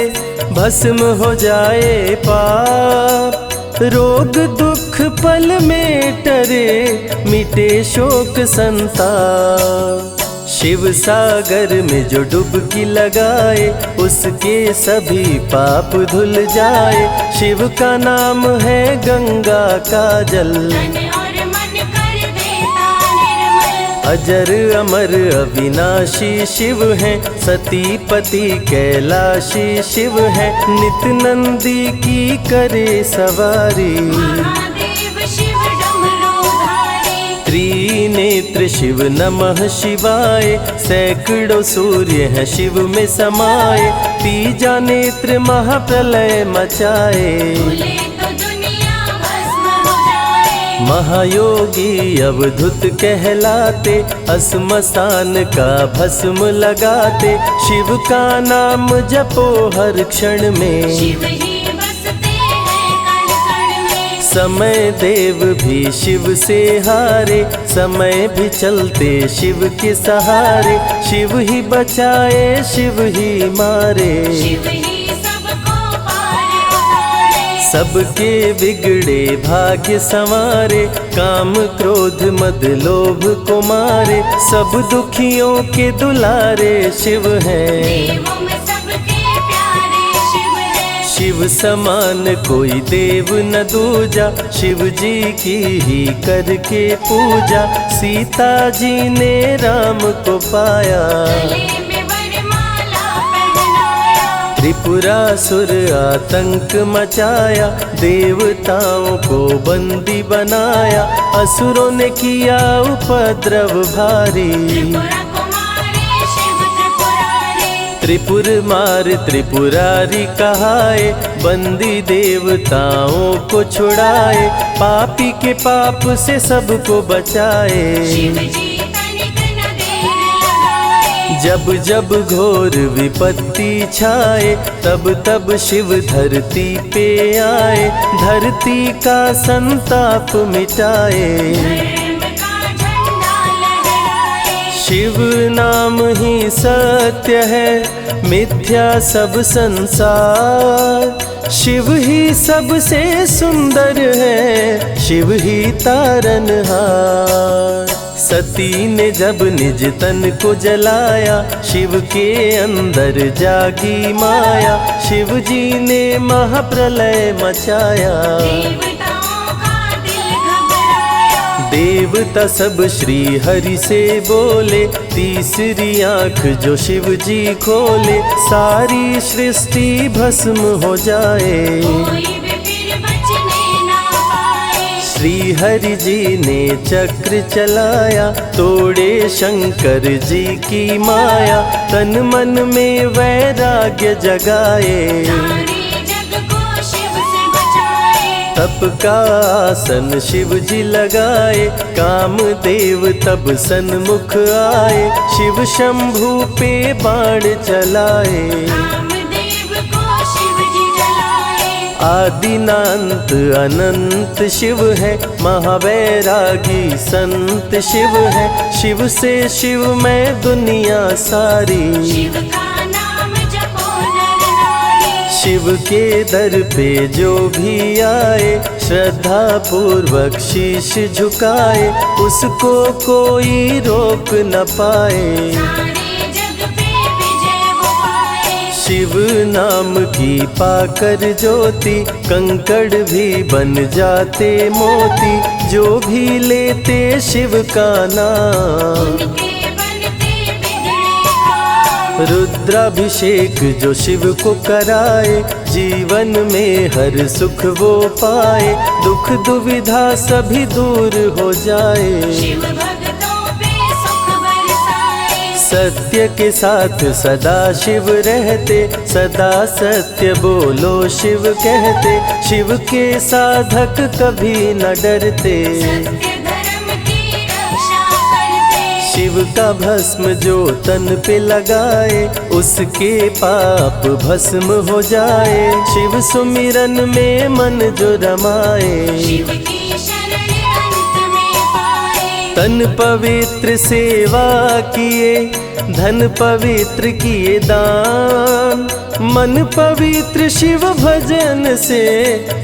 A: भस्म हो जाए पाप। रोग दुख पल में टरे, मिटे शोक संताप। शिव सागर में जो डुबकी लगाए, उसके सभी पाप धुल जाए। शिव का नाम है गंगा का जल,
B: तन और मन कर देता निर्मल।
A: अजर अमर अविनाशी शिव है। सती पति कैलाशी शिव है, नित नंदी की करे सवारी।
B: महादेव शिव डमरूधारी।
A: त्रिनेत्र शिव नमः शिवाय, सैकड़ों सूर्य है शिव में समाये। तीजा नेत्र महाप्रलय मचाए,
B: भूले तो दुनिया भस्म हो जाए।
A: महायोगी अवधूत कहलाते, असमसान का भस्म लगाते। शिव का नाम जपो हर क्षण में,
B: शिव ही बसते हैं कण कण में।
A: समय देव भी शिव से हारे, समय भी चलते शिव के सहारे। शिव ही बचाए शिव ही मारे,
B: शिव ही सबको पार उतारे।
A: सबके बिगड़े भाग्य संवारे। काम क्रोध मद लोभ को मारे, सब दुखियों के दुलारे शिव हैं।
B: देवों में सबके प्यारे शिव है।
A: शिव समान कोई देव न दूजा, शिव जी की ही करके पूजा। सीता जी ने राम को पाया,
B: गले में वरमाला पहनाया।
A: त्रिपुरासुर आतंक मचाया। देवताओं को बंदी बनाया, असुरों ने किया उपद्रव भारी।
B: त्रिपुरा कुमारी शिव त्रिपुरारी।
A: त्रिपुर मार त्रिपुरारी कहाए, बंदी देवताओं को छुड़ाए। पापी के पाप से सबको बचाए,
B: शिव जी तनिक न देर लगाए।
A: जब जब घोर विपत्ति छाए, तब तब शिव धरती पे आए। धरती का संताप मिटाए,
B: धर्म का झंडा लहराए।
A: शिव नाम ही सत्य है, मिथ्या सब संसार। शिव ही सबसे सुंदर है, शिव ही तारनहार। सती ने जब निज तन को जलाया, शिव के अंदर जागी माया। शिव जी ने महाप्रलय मचाया,
B: देवताओं का दिल घबराया।
A: देवता सब श्री हरि से बोले। तीसरी आंख जो शिव जी खोले, सारी सृष्टि भस्म हो जाए।
B: कोई भी फिर बचने ना पाए।
A: श्री हरि जी ने चक्र चलाया, तोड़े शंकर जी की माया, तन मन में वैराग्य जगाए,
B: सारे जग को शिव से बचाए।
A: तप का आसन शिव जी लगाए, कामदेव तब सन्मुख आए, शिव शंभू पे बाण चलाए,
B: कामदेव को शिव जी जलाए।
A: आदिनांत अनंत शिव है, महावैरागी संत शिव है, शिव से शिव में दुनिया सारी,
B: शिव का नाम जपो नर नारी।
A: शिव के दर पे जो भी आए, श्रद्धा पूर्वक शीश झुकाए, उसको कोई रोक न पाए,
B: सारे जग पे विजय वो पाए।
A: शिव नाम की पाकर ज्योति, कंकड़ भी बन जाते मोती, जो भी लेते शिव का नाम,
B: उनके बनते बिगड़े काम।
A: रुद्राभिषेक जो शिव को कराए, जीवन में हर सुख वो पाए, दुख दुविधा सभी दूर हो जाए,
B: शिव भक्तों पे सुख बरसाए।
A: सत्य के साथ सदा शिव रहते, सदा सत्य बोलो शिव कहते, शिव के साधक कभी न डरते,
B: सत्य धर्म की रक्षा करते।
A: शिव का भस्म जो तन पे लगाए, उसके पाप भस्म हो जाए, शिव सुमिरन में मन जो रमाए,
B: शिव की शरण अंत में पाए।
A: तन पवित्र सेवा किए, धन पवित्र किए दान, मन पवित्र शिव भजन से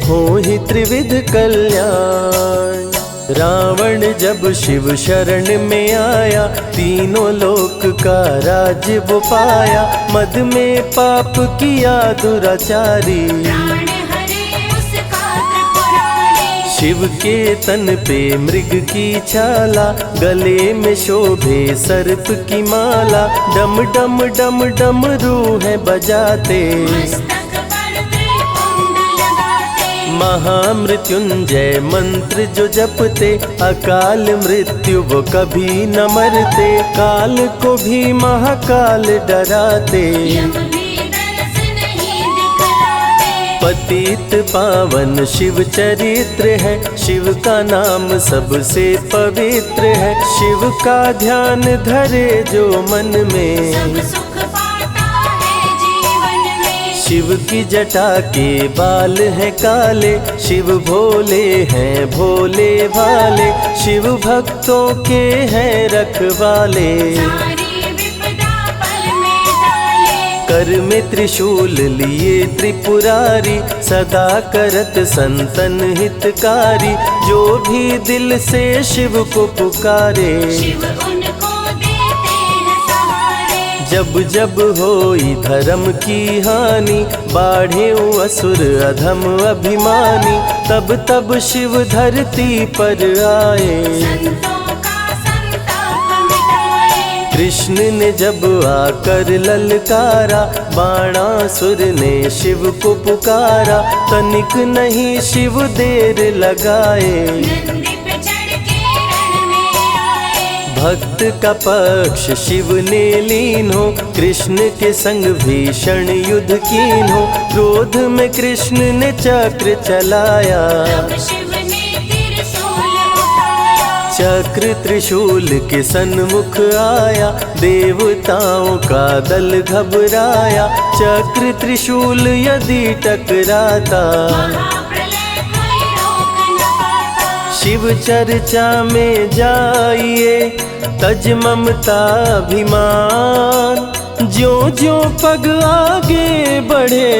A: हो ही त्रिविध कल्याण। रावण जब शिव शरण में आया, तीनों लोक का राज्य वो पाया, मद में पाप किया दुराचारी,
B: प्राण हरे उसका त्रिपुरारी।
A: शिव के तन पे मृग की छाला, गले में शोभे सर्प की माला, डम डम डम डम रूह बजाते,
B: मस्तक पर त्रिपुंड लगाते।
A: महामृत्युंजय मंत्र जो जपते, अकाल मृत्यु वो कभी न मरते, काल को भी महाकाल डराते,
B: यम भी दर्श नहीं दिखलाते।
A: पतित पावन शिव चरित्र है, शिव का नाम सबसे पवित्र है, शिव का ध्यान धरे जो मन में,
B: सब सुख पाता है जीवन में।
A: शिव की जटा के बाल हैं काले, शिव भोले हैं भोले भाले, शिव भक्तों के हैं रखवाले,
B: सारी विपदा पल में टाले।
A: कर में त्रिशूल लिए त्रिपुरारी, सदा करत संतन हितकारी, जो भी दिल से शिव को पुकारे,
B: शिव उनको देते हैं सहारे।
A: जब जब होई धर्म की हानि, बाढ़े असुर अधम अभिमानी, तब तब शिव धरती पर आए,
B: संतों का संताप मिटाए।
A: कृष्ण ने जब आकर ललकारा, बाणासुर ने शिव को पुकारा, तनिक नहीं शिव देर लगाए,
B: नंदी पे चढ़ के रण में आए।
A: भक्त का पक्ष शिव ने लीन हो, कृष्ण के संग भीषण युद्ध कीन हो, क्रोध में कृष्ण ने चक्र चलाया,
B: तब शिव ने त्रिशूल उठाया।
A: चक्र त्रिशूल के सन्मुख आया, देवताओं का दल घबराया, चक्र त्रिशूल यदि टकराता,
B: महाप्रलय कोई रोक न पाता।
A: शिव चर्चा में जाइए, तज ममता अभिमान, ज्यों ज्यों पग आगे बढ़े,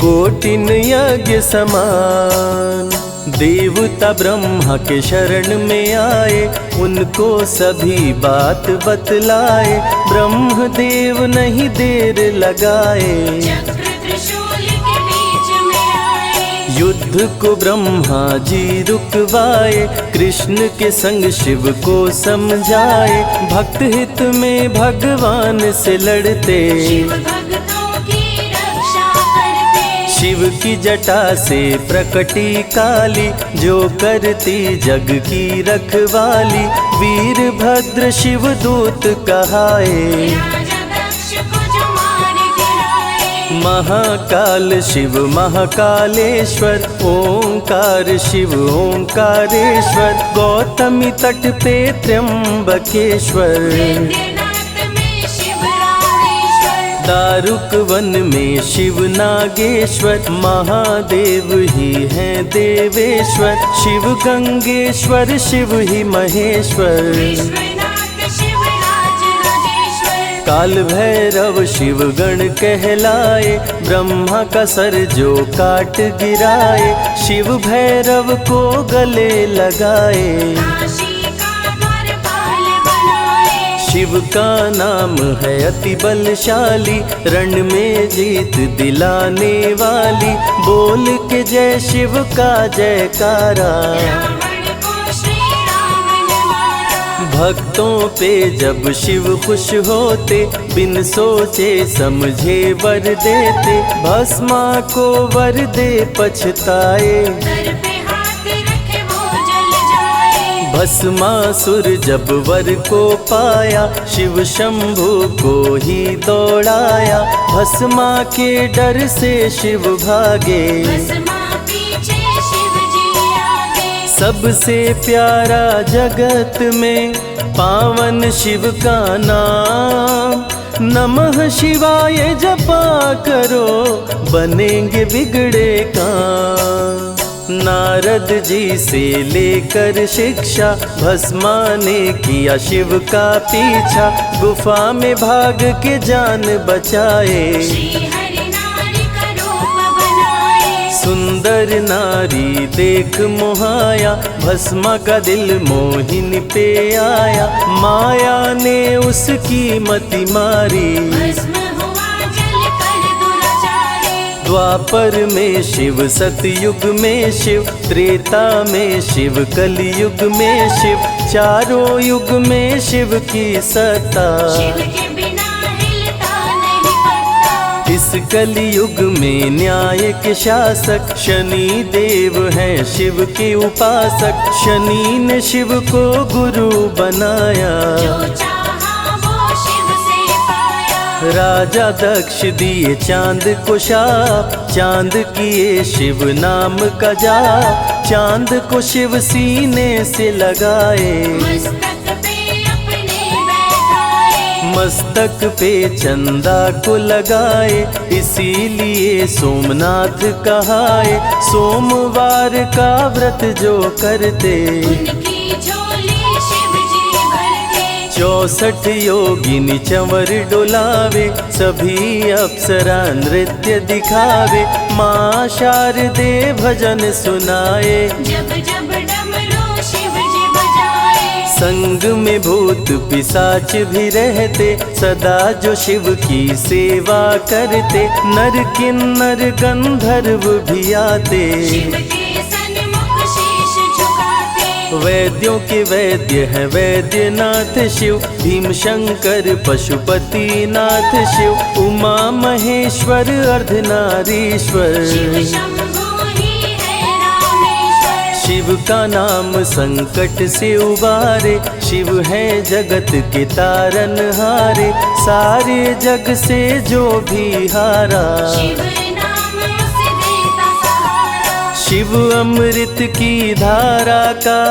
A: कोटिन यज्ञ समान। देवता ब्रह्मा के शरण में आए, उनको सभी बात बतलाए, ब्रह्मदेव नहीं देर लगाए,
B: चक्र त्रिशूल के बीच में आए।
A: युद्ध को ब्रह्मा जी रुकवाए, कृष्ण के संग शिव को समझाए, भक्त हित में भगवान से लड़ते,
B: शिव भक्तों की रक्षा करते।
A: शिव की जटा से प्रकटी काली, जो करती जग की रखवाली। वीरभद्र शिव दूत कहाए,
B: राजा दक्ष को जो मार गिराए।
A: महाकाल शिव महाकालेश्वर, ओंकार शिव ओंकारेश्वर। गौतमी तट पे त्र्यंबकेश्वर,
B: वैद्यनाथ में शिव रामेश्वर।
A: दारुक वन में शिव नागेश्वर। महादेव ही हैं देवेश्वर, शिव गंगेश्वर शिव ही महेश्वर।
B: विश्वनाथ शिव राज राजेश्वर।
A: काल भैरव शिव गण कहलाए, ब्रह्मा का सर जो काट गिराए। शिव भैरव को गले लगाए,
B: काशी का द्वारपाल बनाए।
A: शिव का नाम है अति बलशाली, रण में जीत दिलाने वाली। बोल के जय शिव का जयकारा,
B: रावण को श्री राम ने मारा।
A: भक्तों पे जब शिव खुश होते, बिन सोचे समझे वर देते। भस्मा को वर दे पछताए,
B: सर पे हाथ रखे वो जल जाए।
A: भस्मासुर जब वर को पाया, शिव शंभु को ही दौड़ाया। भस्मा के डर से शिव भागे,
B: भस्मा पीछे शिव जी आगे।
A: सबसे प्यारा जगत में पावन शिव का नाम। नमः शिवाय जपा करो, बनेंगे बिगड़े काम। नारद जी से लेकर शिक्षा, भस्मा ने किया शिव का पीछा। गुफा में भाग के जान बचाए,
B: श्री हरि नारी का रूप बनाए।
A: सुंदर नारी देख मोहाया। भस्मा का दिल मोहिनी पे आया, माया ने उसकी मति मारी।
B: भस्म हुआ जल कर दुराचारी।
A: द्वापर में शिव, सतयुग में शिव, त्रेता में शिव, कलयुग में शिव। चारों युग में शिव की सत्ता,
B: शिव के बिना हिलता नहीं पत्ता।
A: इस कलयुग में न्याय के शासक, शनि देव हैं शिव के उपासक। शनि ने शिव को गुरु बनाया,
B: जो चाहा वो शिव से पाया।
A: राजा दक्ष दिए चांद को शाप, चांद किए शिव नाम का जाप। चांद को शिव सीने से लगाए,
B: मस्तक पे अपने बैठाए।
A: मस्तक पे चंदा को लगाए। इसीलिए सोमनाथ कहाए, सोमवार का व्रत जो करते।
B: उनकी झोली शिव जी भरते।
A: 64 योगिनी चंवर डोलावे, सभी अप्सरा नृत्य दिखावे। माँ शारदे भजन सुनाए,
B: जब जब डमरू शिव जी बजाए।
A: संग में भूत पिशाच भी रहते, सदा जो शिव की सेवा करते। नर किन्नर गंधर्व भी आते,
B: शिव के सन्मुख शीश झुकाते।
A: वैद्यों के वैद्य है वैद्यनाथ शिव। भीम शंकर पशुपति नाथ शिव। उमा महेश्वर अर्धनारीश्वर,
B: शिव शंभु ही है रामेश्वर।
A: शिव का नाम संकट से उबारे। शिव है जगत के तारनहारे, सारे जग से जो भी हारा।
B: शिव नाम उसे देता सहारा।
A: शिव अमृत की धारा का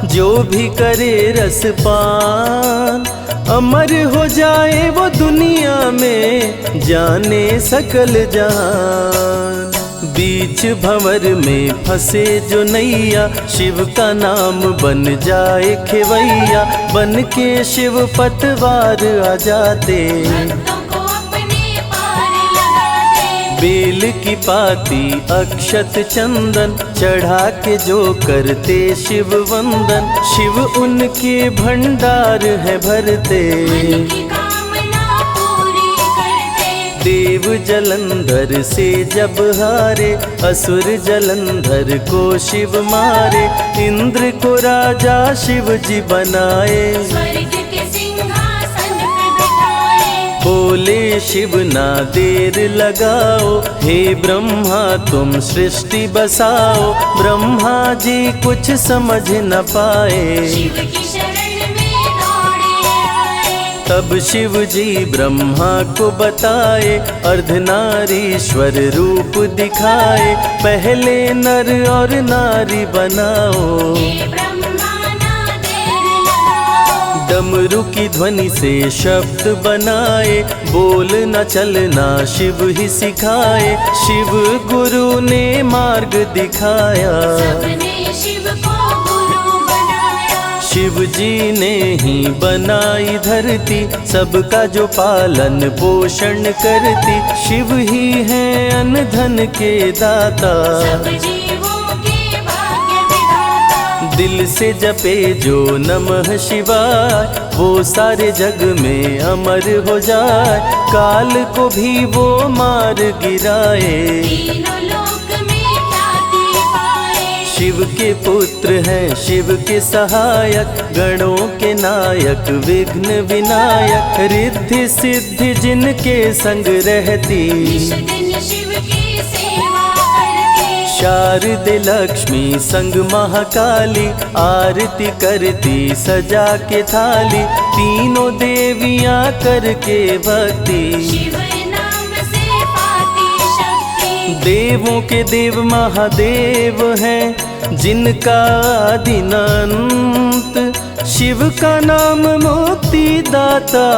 A: जो भी करे रसपान, अमर हो जाए वो दुनिया में, जाने सकल जहान। बीच भंवर में फंसे जो नैया, शिव का नाम बन जाए खेवैया। बन के शिव पतवार आ जाते,
B: भक्तों को अपने पार लगाते।
A: बेल की पाती अक्षत चंदन, चढ़ा के जो करते शिव वंदन। शिव उनके भंडार है भरते,
B: मन की कामना पूरी करते।
A: देव जलंधर से जब हारे, असुर जलंधर को शिव मारे। इंद्र को राजा शिव जी बनाए,
B: स्वर्ग के सिंहासन पे बिठाए।
A: बोले शिव ना देर लगाओ, हे ब्रह्मा तुम सृष्टि बसाओ। ब्रह्मा जी कुछ समझ न पाए,
B: शिव की शरण में दौड़े आए।
A: तब शिव जी ब्रह्मा को बताए, अर्धनारीश्वर रूप दिखाए। पहले नर और नारी बनाओ,
B: हे ब्रह्मा ना देर लगाओ।
A: डमरू की ध्वनि से शब्द बनाए। बोल न चलना शिव ही सिखाए, शिव गुरु ने मार्ग दिखाया।
B: सबने शिव को गुरु बनाया।
A: शिव जी ने ही बनाई धरती, सबका जो पालन पोषण करती। शिव ही है अन्न धन के दाता,
B: सब जीवों के भाग्य विधाता।
A: दिल से जपे जो नमः शिवाय, वो सारे जग में अमर हो जाए। काल को भी वो मार गिराए,
B: तीनों लोक में ख्याति पाए।
A: शिव के पुत्र हैं शिव के सहायक, गणों के नायक विघ्न विनायक। रिद्धि सिद्धि जिनके संग रहती,
B: निश दिन शिव की सेवा करके।
A: शारदे लक्ष्मी संग महाकाली, आरती करती सजा के थाली। तीनों देवियां करके भक्ति,
B: शिव नाम से पाती शक्ति।
A: देवों के देव महादेव हैं, जिनका आदि न अंत। शिव का नाम मुक्ति दाता,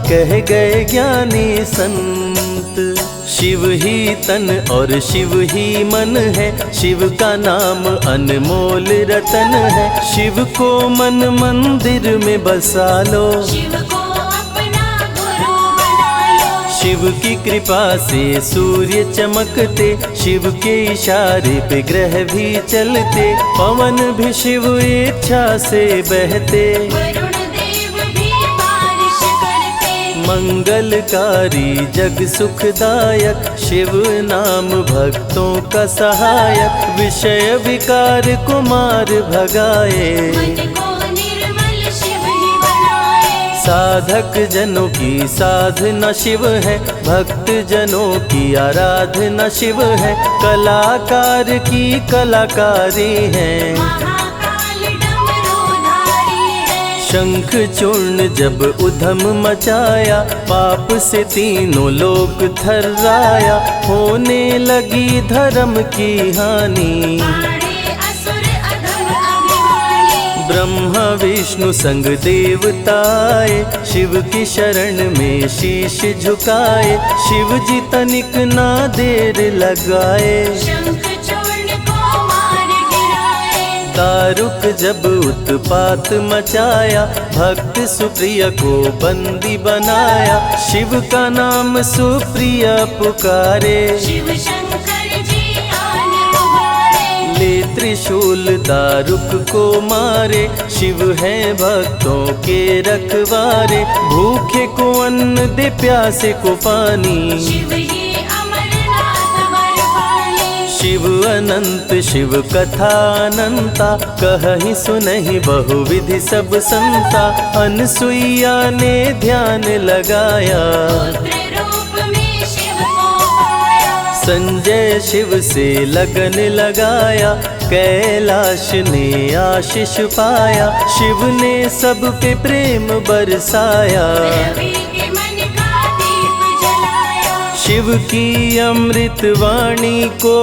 A: कह गए ज्ञानी संत। शिव ही तन और शिव ही मन है, शिव का नाम अनमोल रतन है। शिव को मन मंदिर में बसा लो,
B: शिव को अपना गुरु बना लो।
A: शिव की कृपा से सूर्य चमकते, शिव के इशारे पे ग्रह भी चलते। पवन भी शिव इच्छा से बहते,
B: वरुण देव भी बारिश करते।
A: मंगलकारी जग सुखदायक, शिव नाम भक्तों का सहायक। विषय विकार को मार भगाए,
B: मन को निर्मल शिव ही बनाए।
A: साधक जनों की साधना शिव है, भक्त जनों की आराधना शिव है। कलाकार की कलाकारी है,
B: महाकाल डमरूधारी है।
A: शंख चूर्ण जब उधम मचाया, पाप से तीनों लोक थर्राया। होने लगी धर्म की हानि,
B: पाड़े असुर अधम अभिमानी।
A: ब्रह्मा विष्णु संग देवताए, शिव की शरण में शीश झुकाए। शिव जी तनिक ना देर लगाए,
B: शंख चूर्ण को मार गिराए।
A: दारुक जब उत्पात मचाया, भक्त सुप्रिय को बंदी बनाया। शिव का नाम सुप्रिय पुकारे,
B: शिव शंकर जी आन उबारे।
A: ले त्रिशूल दारुक को मारे। शिव है भक्तों के रखवारे, भूखे को अन्न दे प्यासे को पानी।
B: शिव ही अमरनाथ बरपाली।
A: शिव अनंत शिव कथा अनंता, कहीं सुनहि बहुविधि सब संता। अनसुईया ने ध्यान लगाया,
B: पुत्र रूप में शिव को पाया।
A: संजय शिव से लगन लगाया। कैलाश ने आशीष पाया, शिव ने सब पे प्रेम बरसाया।
B: रवि के मन का दीप जलाया।
A: शिव की अमृत वाणी को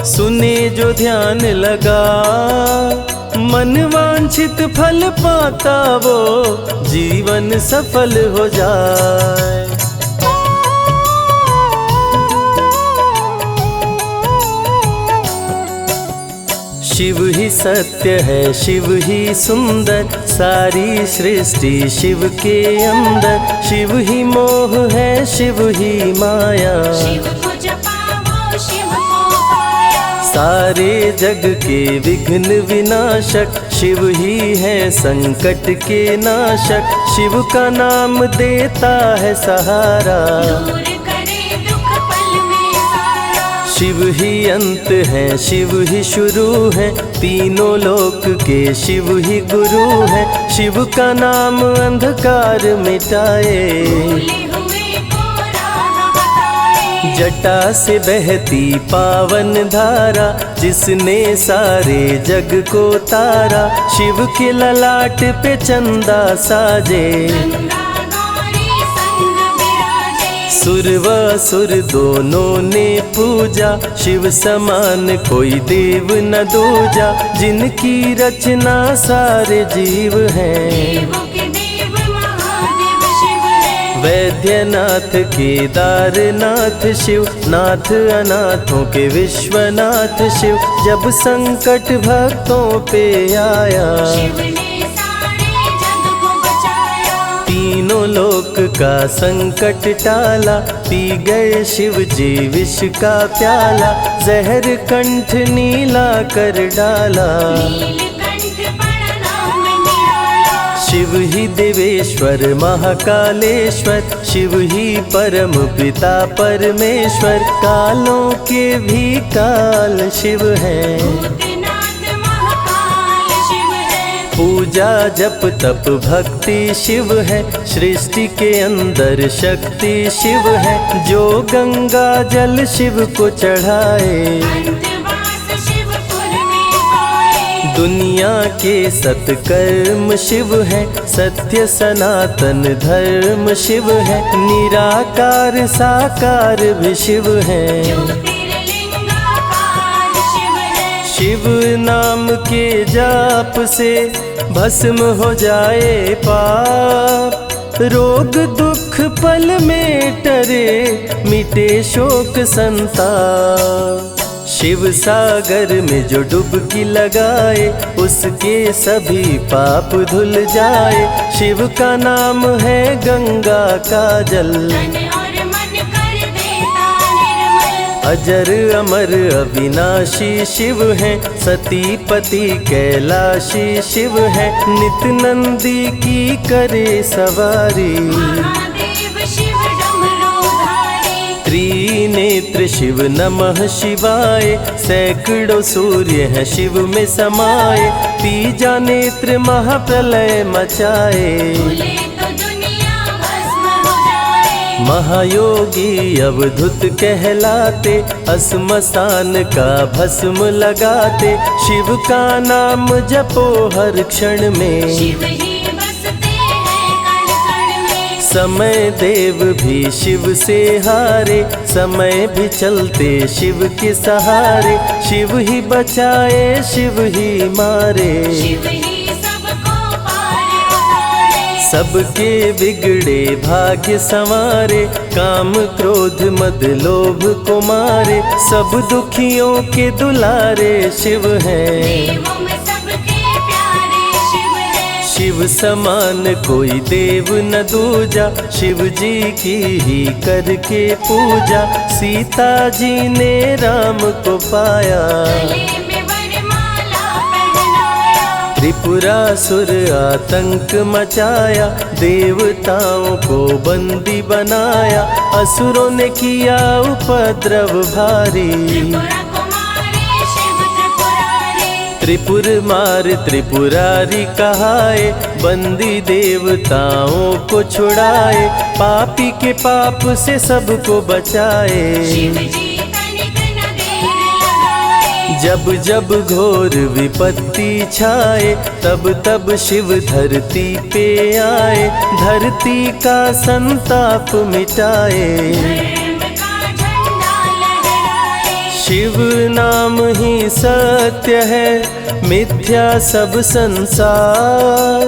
A: सुने जो ध्यान लगा, मन वांछित फल पाता वो जीवन सफल हो जाए। शिव ही सत्य है, शिव ही सुंदर, सारी सृष्टि शिव के अंदर। शिव ही मोह है, शिव ही माया,
B: शिव को जपाओ शिव को पाया।
A: सारे जग के विघ्न विनाशक। शिव ही है संकट के नाशक, शिव का नाम देता है सहारा।
B: दूर करे दुख पल में सारा।
A: शिव ही अंत है, शिव ही शुरू है, तीनों लोक के शिव ही गुरु है। शिव का नाम अंधकार मिटाए,
B: भूले हुए
A: जटा से बहती पावन धारा, जिसने सारे जग को तारा। शिव के ललाट पे चंदा साजे,
B: गंगा गौरी संग विराजे।
A: सुर व असुर दोनों ने पूजा, शिव समान कोई देव न दूजा। जिनकी रचना सारे जीव हैं,
B: देवों के देव महादेव शिव है।
A: वैद्यनाथ केदारनाथ शिव, नाथ अनाथों के विश्वनाथ शिव। जब संकट भक्तों पे आया,
B: शिव ने सारे जग को बचाया।
A: तीनों लोक का संकट टाला। पी गए शिव जी विष का प्याला, जहर कंठ नीला कर डाला।
B: नीलकंठ पड़ा नाम निराला।
A: शिव ही देवेश्वर महाकालेश्वर, शिव ही परम पिता परमेश्वर। कालों के भी काल शिव हैं,
B: भूतनाथ महाकाल शिव है।
A: पूजा जप तप भक्ति शिव है। सृष्टि के अंदर शक्ति शिव है, जो गंगा जल शिव को चढ़ाए।
B: अंतवास शिवपुर में पाए।
A: दुनिया के सत्कर्म शिव है, सत्य सनातन धर्म शिव है। निराकार साकार भी शिव है,
B: ज्योतिर्लिंगाकार शिव है।
A: शिव नाम के जाप से भस्म हो जाए पाप। रोग दुख पल में टरे, मिटे शोक संताप। शिव सागर में जो डुबकी लगाए, उसके सभी पाप धुल जाए। शिव का नाम है गंगा का जल,
B: तन और मन कर देता निर्मल।
A: अजर अमर अविनाशी शिव है। सती पति कैलाशी शिव है, नित नंदी की करे सवारी।
B: महादेव शिव डमरूधारी।
A: त्रिनेत्र शिव नमः शिवाय, सैकड़ों सूर्य हैं शिव में समाये। तीजा नेत्र महाप्रलय मचाए,
B: भूले तो दुनिया भस्म हो जाए।
A: महायोगी अवधूत कहलाते, असमसान का भस्म लगाते। शिव का नाम जपो हर क्षण में,
B: शिव ही बसते हैं कण कण में।
A: समय देव भी शिव से हारे, समय भी चलते शिव के सहारे। शिव ही बचाए शिव ही मारे,
B: शिव ही सबको पार उतारे।
A: सबके बिगड़े भाग्य संवारे। काम क्रोध मद लोभ को मारे, सब दुखियों के दुलारे शिव हैं।
B: देवों में सबके प्यारे शिव है।
A: शिव समान कोई देव न दूजा, शिव जी की ही करके पूजा। सीता जी ने राम को पाया,
B: गले में वरमाला पहनाया।
A: त्रिपुरासुर आतंक मचाया। देवताओं को बंदी बनाया, असुरों ने किया उपद्रव भारी।
B: त्रिपुरा कुमारी शिव त्रिपुरारी।
A: त्रिपुर मार त्रिपुरारी कहाए, बंदी देवताओं को छुड़ाए। पापी के पाप से सबको बचाए,
B: शिव जी तनिक न देर लगाए।
A: जब जब घोर विपत्ति छाए, तब तब शिव धरती पे आए। धरती का संताप मिटाए,
B: धर्म का झंडा लहराए।
A: शिव नाम ही सत्य है, मिथ्या सब संसार।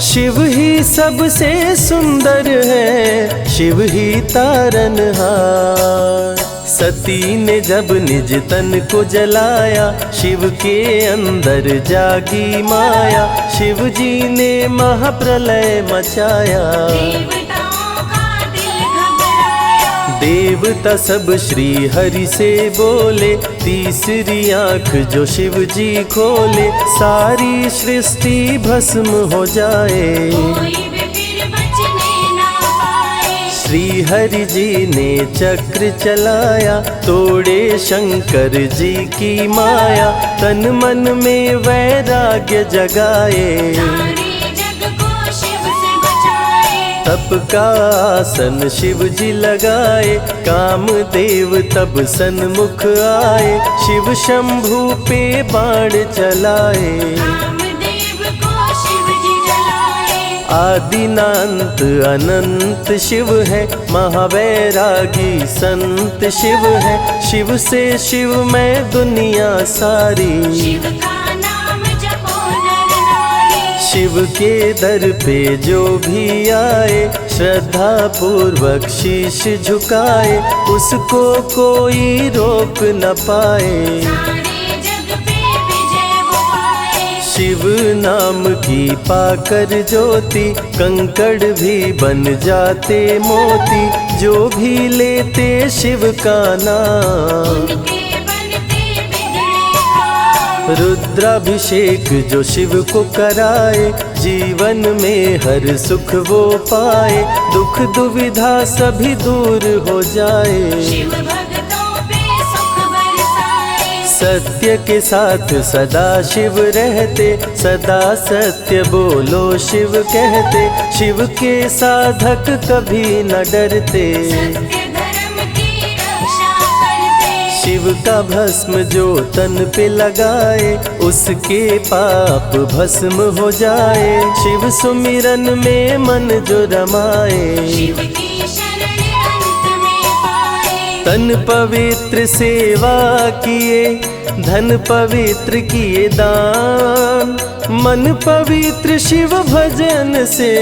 A: शिव ही सबसे सुंदर है, शिव ही तारनहार। सती ने जब निज तन को जलाया, शिव के अंदर जागी माया। शिव जी ने महाप्रलय मचाया,
B: देवताओं का दिल घबराया।
A: देवता सब श्री हरि से बोले। तीसरी आंख जो शिव जी खोले, सारी सृष्टि भस्म हो जाए।
B: कोई भी फिर बचने ना पाए।
A: श्री हरि जी ने चक्र चलाया, तोड़े शंकर जी की माया। तन मन में वैराग्य जगाए,
B: सारे जग को शिव से बचाए।
A: तप का आसन शिव जी लगाए, कामदेव तब सन्मुख आए, शिव शंभू पे बाण चलाए।
B: कामदेव को शिव जी जलाए।
A: आदिनांत अनंत शिव है, महावैरागी संत शिव है, शिव से शिव में दुनिया सारी।
B: शिव का नाम जपो नर नारी।
A: शिव के दर पे जो भी आए, श्रद्धा पूर्वक शीश झुकाए, उसको कोई रोक न पाए।
B: सारे जग पे विजय वो पाए।
A: शिव नाम की पाकर ज्योति, कंकड़ भी बन जाते मोती, जो भी लेते शिव का नाम।
B: उनके बनते बिगड़े काम।
A: रुद्राभिषेक जो शिव को कराए, जीवन में हर सुख वो पाए, दुख दुविधा सभी दूर हो जाए।
B: शिव भक्तों पे सुख बरसाए।
A: सत्य के साथ सदा शिव रहते, सदा सत्य बोलो शिव कहते, शिव के साधक कभी न डरते।
B: सत्य धर्म की रक्षा करते।
A: शिव का भस्म जो तन पे लगाए, उसके पाप भस्म हो जाए, शिव सुमिरन में मन जो रमाए।
B: शिव की शरण अंत में पाए।
A: तन पवित्र सेवा किए, धन पवित्र किए दान, मन पवित्र शिव भजन से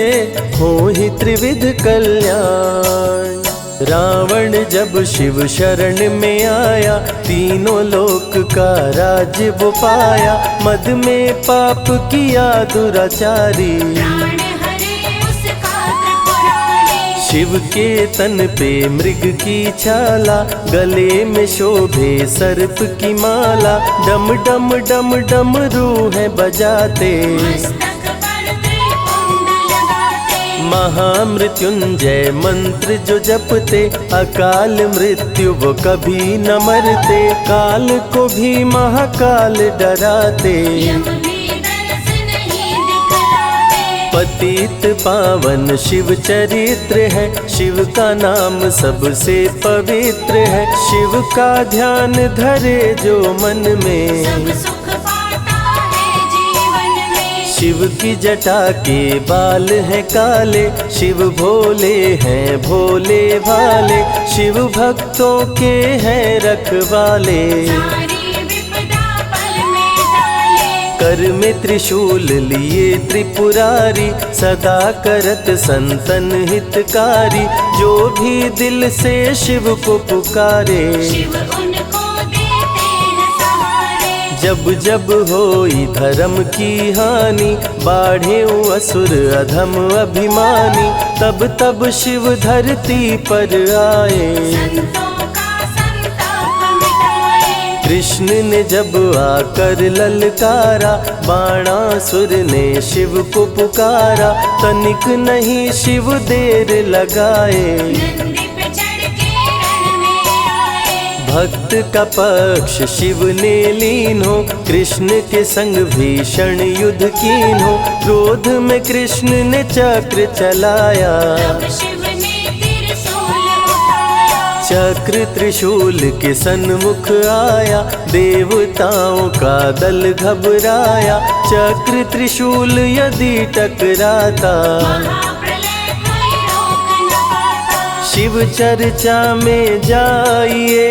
A: हो ही त्रिविध कल्याण। रावण जब शिव शरण में आया, तीनों लोक का राज्य वो पाया, मद में पाप किया दुराचारी।
B: प्राण हरे उसका त्रिपुरारी।
A: शिव के तन पे मृग की छाला, गले में शोभे सर्प की माला, डम डम डम डम रूह बजाते।
B: मस्तक पर त्रिपुंड लगाते।
A: महामृत्युंजय मंत्र जो जपते, अकाल मृत्यु वो कभी न मरते, काल को भी महाकाल डराते।
B: यम भी दरस नहीं दिखलाते।
A: पतित पावन शिव चरित्र है, शिव का नाम सबसे पवित्र है, शिव का ध्यान धरे जो मन में,
B: सब सुख पाता है जीवन में।
A: शिव की जटा के बाल हैं काले, शिव भोले हैं भोले भाले, शिव भक्तों के हैं रखवाले।
B: सारी विपदा पल में टाले।
A: कर में त्रिशूल लिए त्रिपुरारी, सदा करत संतन हितकारी, जो भी दिल से शिव को पुकारे।
B: शिव उनको देते हैं सहारे।
A: जब जब होई धर्म की हानि, बाढ़े असुर अधम अभिमानी, तब तब शिव धरती पर आए।
B: संतों का संताप मिटाए।
A: कृष्ण ने जब आकर ललकारा, बाणासुर ने शिव को पुकारा, तनिक नहीं शिव देर लगाए।
B: नंदी पे चढ़ के रण में आए।
A: भक्त का पक्ष शिव ने लीन हो, कृष्ण के संग भीषण युद्ध कीन हो, क्रोध में कृष्ण ने चक्र चलाया।
B: तब शिव ने त्रिशूल उठाया।
A: चक्र त्रिशूल के सन्मुख आया, देवताओं का दल घबराया, चक्र त्रिशूल यदि टकराता,
B: महाप्रलय कोई रोक न पाता।
A: शिव चर्चा में जाइए,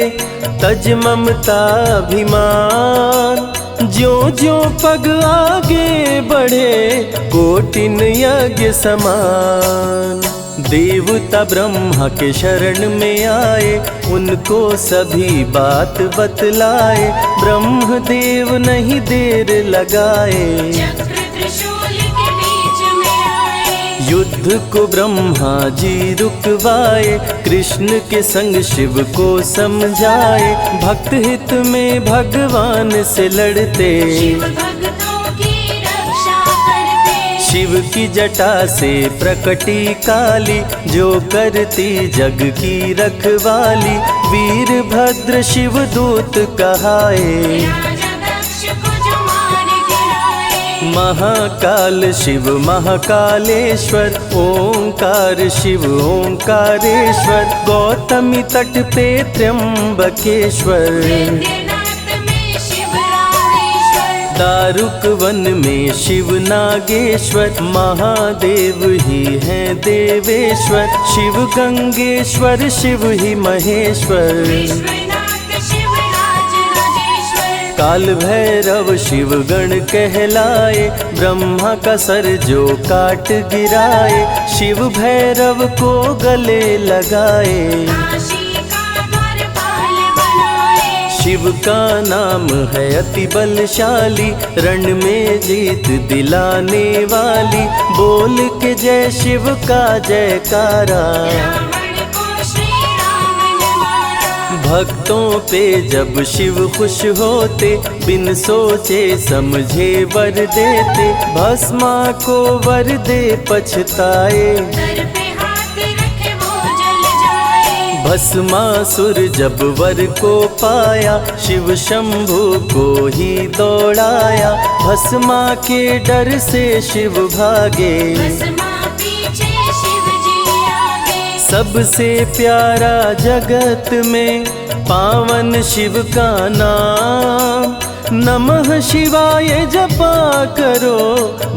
A: तज ममता अभिमान, ज्यों ज्यों पग आगे बढ़े, कोटिन यज्ञ समान। देवता ब्रह्मा के शरण में आए, उनको सभी बात बतलाए, ब्रह्मदेव नहीं देर लगाए।
B: चक्र त्रिशूल के बीच में आए।
A: युद्ध को ब्रह्मा जी रुकवाए, कृष्ण के संग शिव को समझाए, भक्त हित में भगवान से लड़ते,
B: शिव भक्तों की रक्षा करते।
A: शिव की जटा से प्रकटी काली, जो करती जग की रखवाली, वीरभद्र शिव दूत कहाए।
B: राजा दक्ष को जो मार गिराए।
A: महाकाल शिव महाकालेश्वर, ओंकार शिव ओंकारेश्वर, गौतमी तट पे त्र्यंबकेश्वर,
B: वैद्यनाथ में शिव रामेश्वर,
A: दारुक वन में शिव नागेश्वर, महादेव ही हैं देवेश्वर, शिव गंगेश्वर शिव ही महेश्वर,
B: विश्वनाथ शिव राज राजेश्वर,
A: काल भैरव शिव गण कहलाए, ब्रह्मा का सर जो काट गिराए, शिव भैरव को गले लगाए,
B: काशी का द्वारपाल बनाए,
A: शिव का नाम है अति बलशाली, रण में जीत दिलाने वाली, बोल के जय शिव का जयकारा,
B: रावण को श्री राम ने मारा,
A: भक्तों पे जब शिव खुश होते, बिन सोचे समझे वर देते, भस्मा को वर दे पछताए,
B: सर पे हाथ रखे वो जल जाए,
A: भस्मासुर जब वर को पाया, शिव शंभु को ही दौड़ाया, भस्मा के डर से शिव भागे,
B: भस्मा पीछे शिव जी आगे,
A: सबसे प्यारा जगत में पावन शिव का नाम, नमः शिवाय जपा करो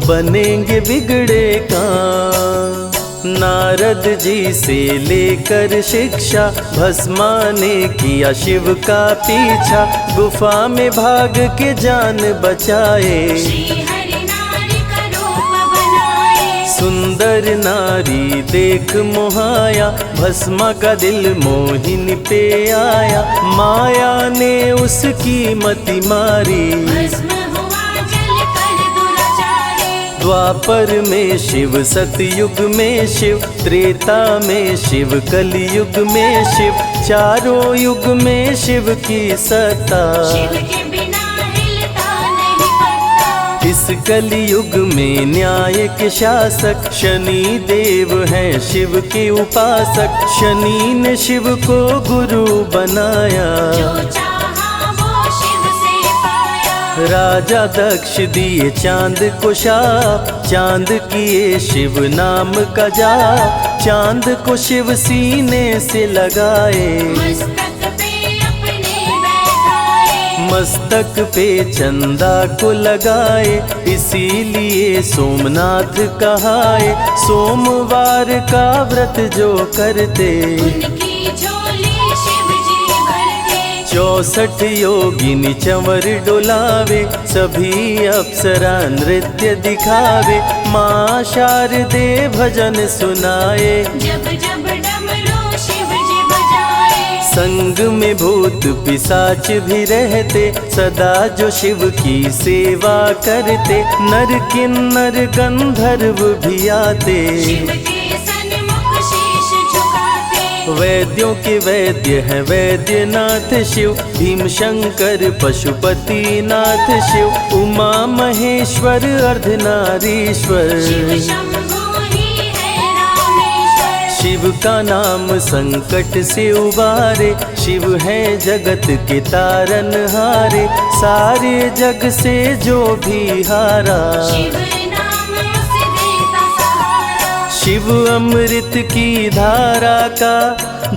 A: बनेंगे बिगड़े काम। नारद जी से लेकर शिक्षा, भस्मा ने किया शिव का पीछा, गुफा में भाग के जान बचाए,
B: श्री हरि नारी का रूप बनाए,
A: सुंदर नारी देख मोहाया, भस्मा का दिल मोहिनी पे आया, माया ने उसकी मति मारी,
B: भस्म हुआ जल कर दुराचारी,
A: द्वापर में शिव सतयुग में शिव, त्रेता में शिव कलयुग में शिव, चारों युग में शिव की सत्ता,
B: शिव के बिना हिलता नहीं पत्ता,
A: इस कलयुग में न्याय के शासक, शनि देव हैं शिव के उपासक, शनि ने शिव को गुरु बनाया,
B: जो चाहा वो शिव से पाया,
A: राजा दक्ष दिए चांद को शाप, चांद किए शिव नाम का जाप, चांद को शिव सीने से लगाए,
B: मस्तक पे अपने बैठाए,
A: मस्तक पे चंदा को लगाए, इसीलिए सोमनाथ कहाए, सोमवार का व्रत जो करते,
B: उनकी झोली शिव जी भरते,
A: 64 योगिनी चंवर डोलावे, सभी अप्सरा नृत्य दिखावे, माँ शारदे भजन सुनाए,
B: जब जब डमरू शिव जी बजाए,
A: संग में भूत पिशाच भी रहते, सदा जो शिव की सेवा करते, नर किन्नर गंधर्व भी आते,
B: शिव के सन्मुख शीश झुकाते,
A: वैद्यों के वैद्य हैं वैद्यनाथ शिव, भीम शंकर पशुपति नाथ शिव, उमा महेश्वर अर्धनारीश्वर,
B: शिव शंभु ही है रामेश्वर,
A: शिव का नाम संकट से उबारे, शिव है जगत के तारनहारे, सारे जग से जो भी हारा,
B: शिव नाम उसे देता सहारा,
A: शिव अमृत की धारा का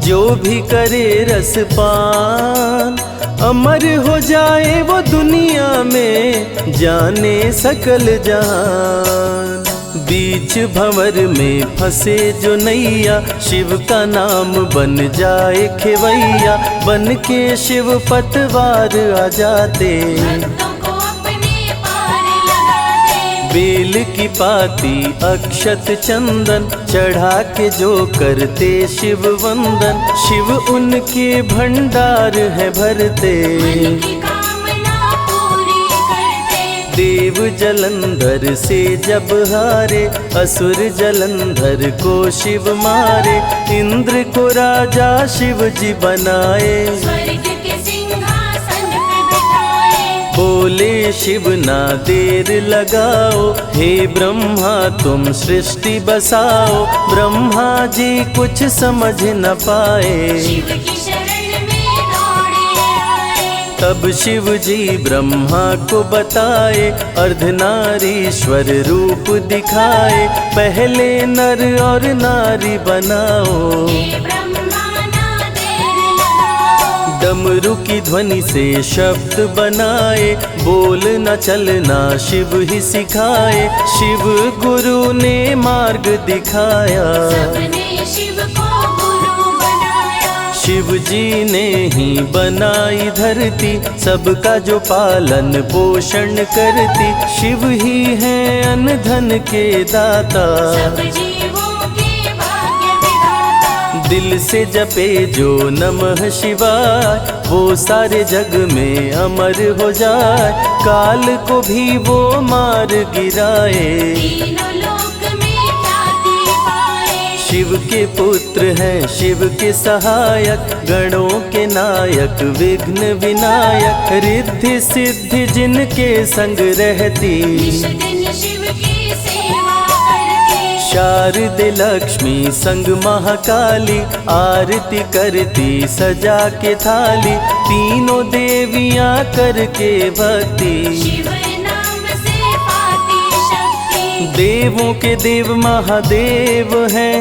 A: जो भी करे रसपान, अमर हो जाए वो दुनिया में जाने सकल जहान। बीच भंवर में फंसे जो नैया, शिव का नाम बन जाए खेवैया, बन के शिव पतवार आ जाते,
B: भक्तों को अपने पार लगाते,
A: बेल की पाती अक्षत चंदन चढ़ा के जो करते शिव वंदन, शिव उनके भंडार है भरते,
B: मन की कामना पूरी करते,
A: देव जलंधर से जब हारे, असुर जलंधर को शिव मारे, इंद्र को राजा शिव जी बनाए,
B: स्वर्ग के सिंहासन पे बिठाए,
A: बोले शिव ना देर लगाओ, हे ब्रह्मा तुम सृष्टि बसाओ, ब्रह्मा जी कुछ समझ न पाए,
B: शिव की शरण में दौड़े आए,
A: तब शिव जी ब्रह्मा को बताए, अर्धनारीश्वर रूप दिखाए, पहले नर और नारी बनाओ।
B: हे ब्रह्मा ना देर लगाओ।
A: डमरू की ध्वनि से शब्द बनाए, बोलना चलना शिव ही सिखाए, शिव गुरु ने मार्ग दिखाया।
B: सबने शिव को गुरु बनाया।
A: शिव जी ने ही बनाई धरती, सबका जो पालन पोषण करती, शिव ही है अन्न धन के दाता।
B: सब जीवों के भाग्य विधाता।
A: दिल से जपे जो नमः शिवाय, वो सारे जग में अमर हो जाए, काल को भी वो मार गिराए।
B: तीनों लोक में ख्याति पाए।
A: शिव के पुत्र हैं शिव के सहायक, गणों के नायक विघ्न विनायक, रिद्धि सिद्धि जिनके संग रहती,
B: निश दिन शिव की सेवा करती।
A: शारदे लक्ष्मी संग महाकाली, आरती करती सजा के थाली, तीनों देवियां करके भक्ति,
B: शिव नाम से पाती शक्ति।
A: देवों के देव महादेव हैं,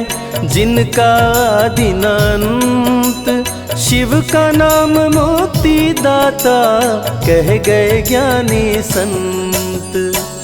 A: जिनका आदिनांत, शिव का नाम मुक्ति दाता, कह गए ज्ञानी संत।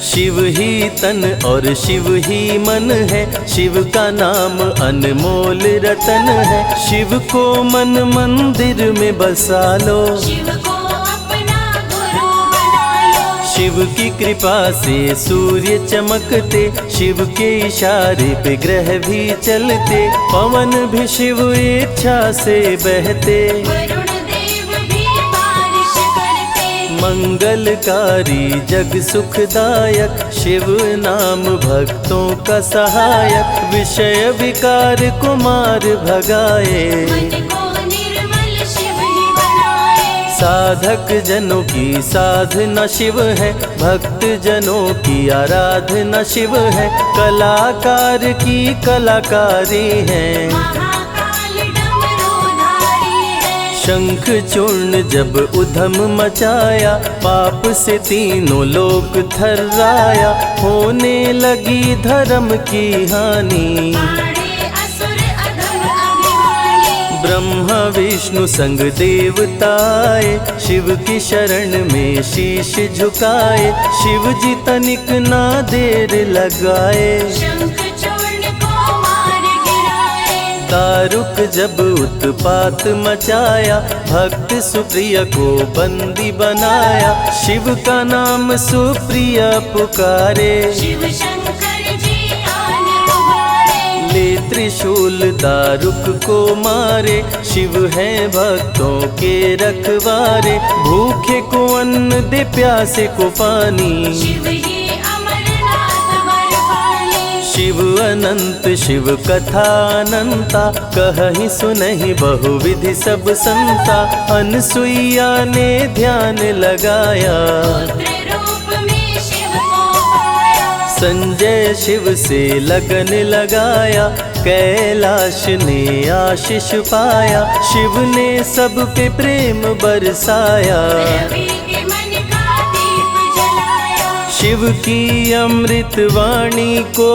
A: शिव ही तन और शिव ही मन है, शिव का नाम अनमोल रतन है, शिव को मन मंदिर में बसा लो।
B: शिव को अपना गुरु बना लो।
A: शिव की कृपा से सूर्य चमकते, शिव के इशारे पे ग्रह भी चलते, पवन भी शिव इच्छा से बहते,
B: वरुण देव भी बारिश करते।
A: मंगलकारी जग सुखदायक, शिव नाम भक्तों का सहायक, विषय विकार को मार भगाए,
B: मन को निर्मल शिव ही बनाए।
A: साधक जनों की साधना शिव है, भक्त जनों की आराधना शिव है, कलाकार की कलाकारी है,
B: महाकाल डमरूधारी है।
A: शंख चूर्ण जब उधम मचाया, पाप से तीनों लोक थर्राया, होने लगी धर्म की हानि,
B: बाड़े असुर अधम अभिमानी।
A: ब्रह्मा विष्णु संग देवताए, शिव की शरण में शीश झुकाए, शिव जी तनिक ना देर लगाए,
B: शंख चूर्ण को मार गिराए।
A: दारुक जब उत्पात मचाया, भक्त सुप्रिय को बंदी बनाया, शिव का नाम सुप्रिय पुकारे,
B: शिव शंकर जी आन उबारे।
A: ले त्रिशूल दारुक को मारे, शिव है भक्तों के रखवारे, भूखे को अन्न दे प्यासे को पानी,
B: शिव ही अमरनाथ बरपाली।
A: शिव अनंत शिव कथा अनंता, कहीं सुनहि बहुविधि सब संता, अनसुईया ने ध्यान लगाया,
B: पुत्र रूप में शिव को पाया।
A: संजय शिव से लगन लगाया, कैलाश ने आशीष पाया, शिव ने सब पे प्रेम बरसाया,
B: रवि के मन का दीप जलाया।
A: शिव की अमृत वाणी को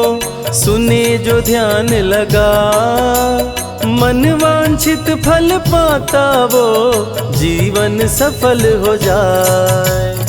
A: सुने जो ध्यान लगा, मन वांछित फल पाता वो जीवन सफल हो जाए।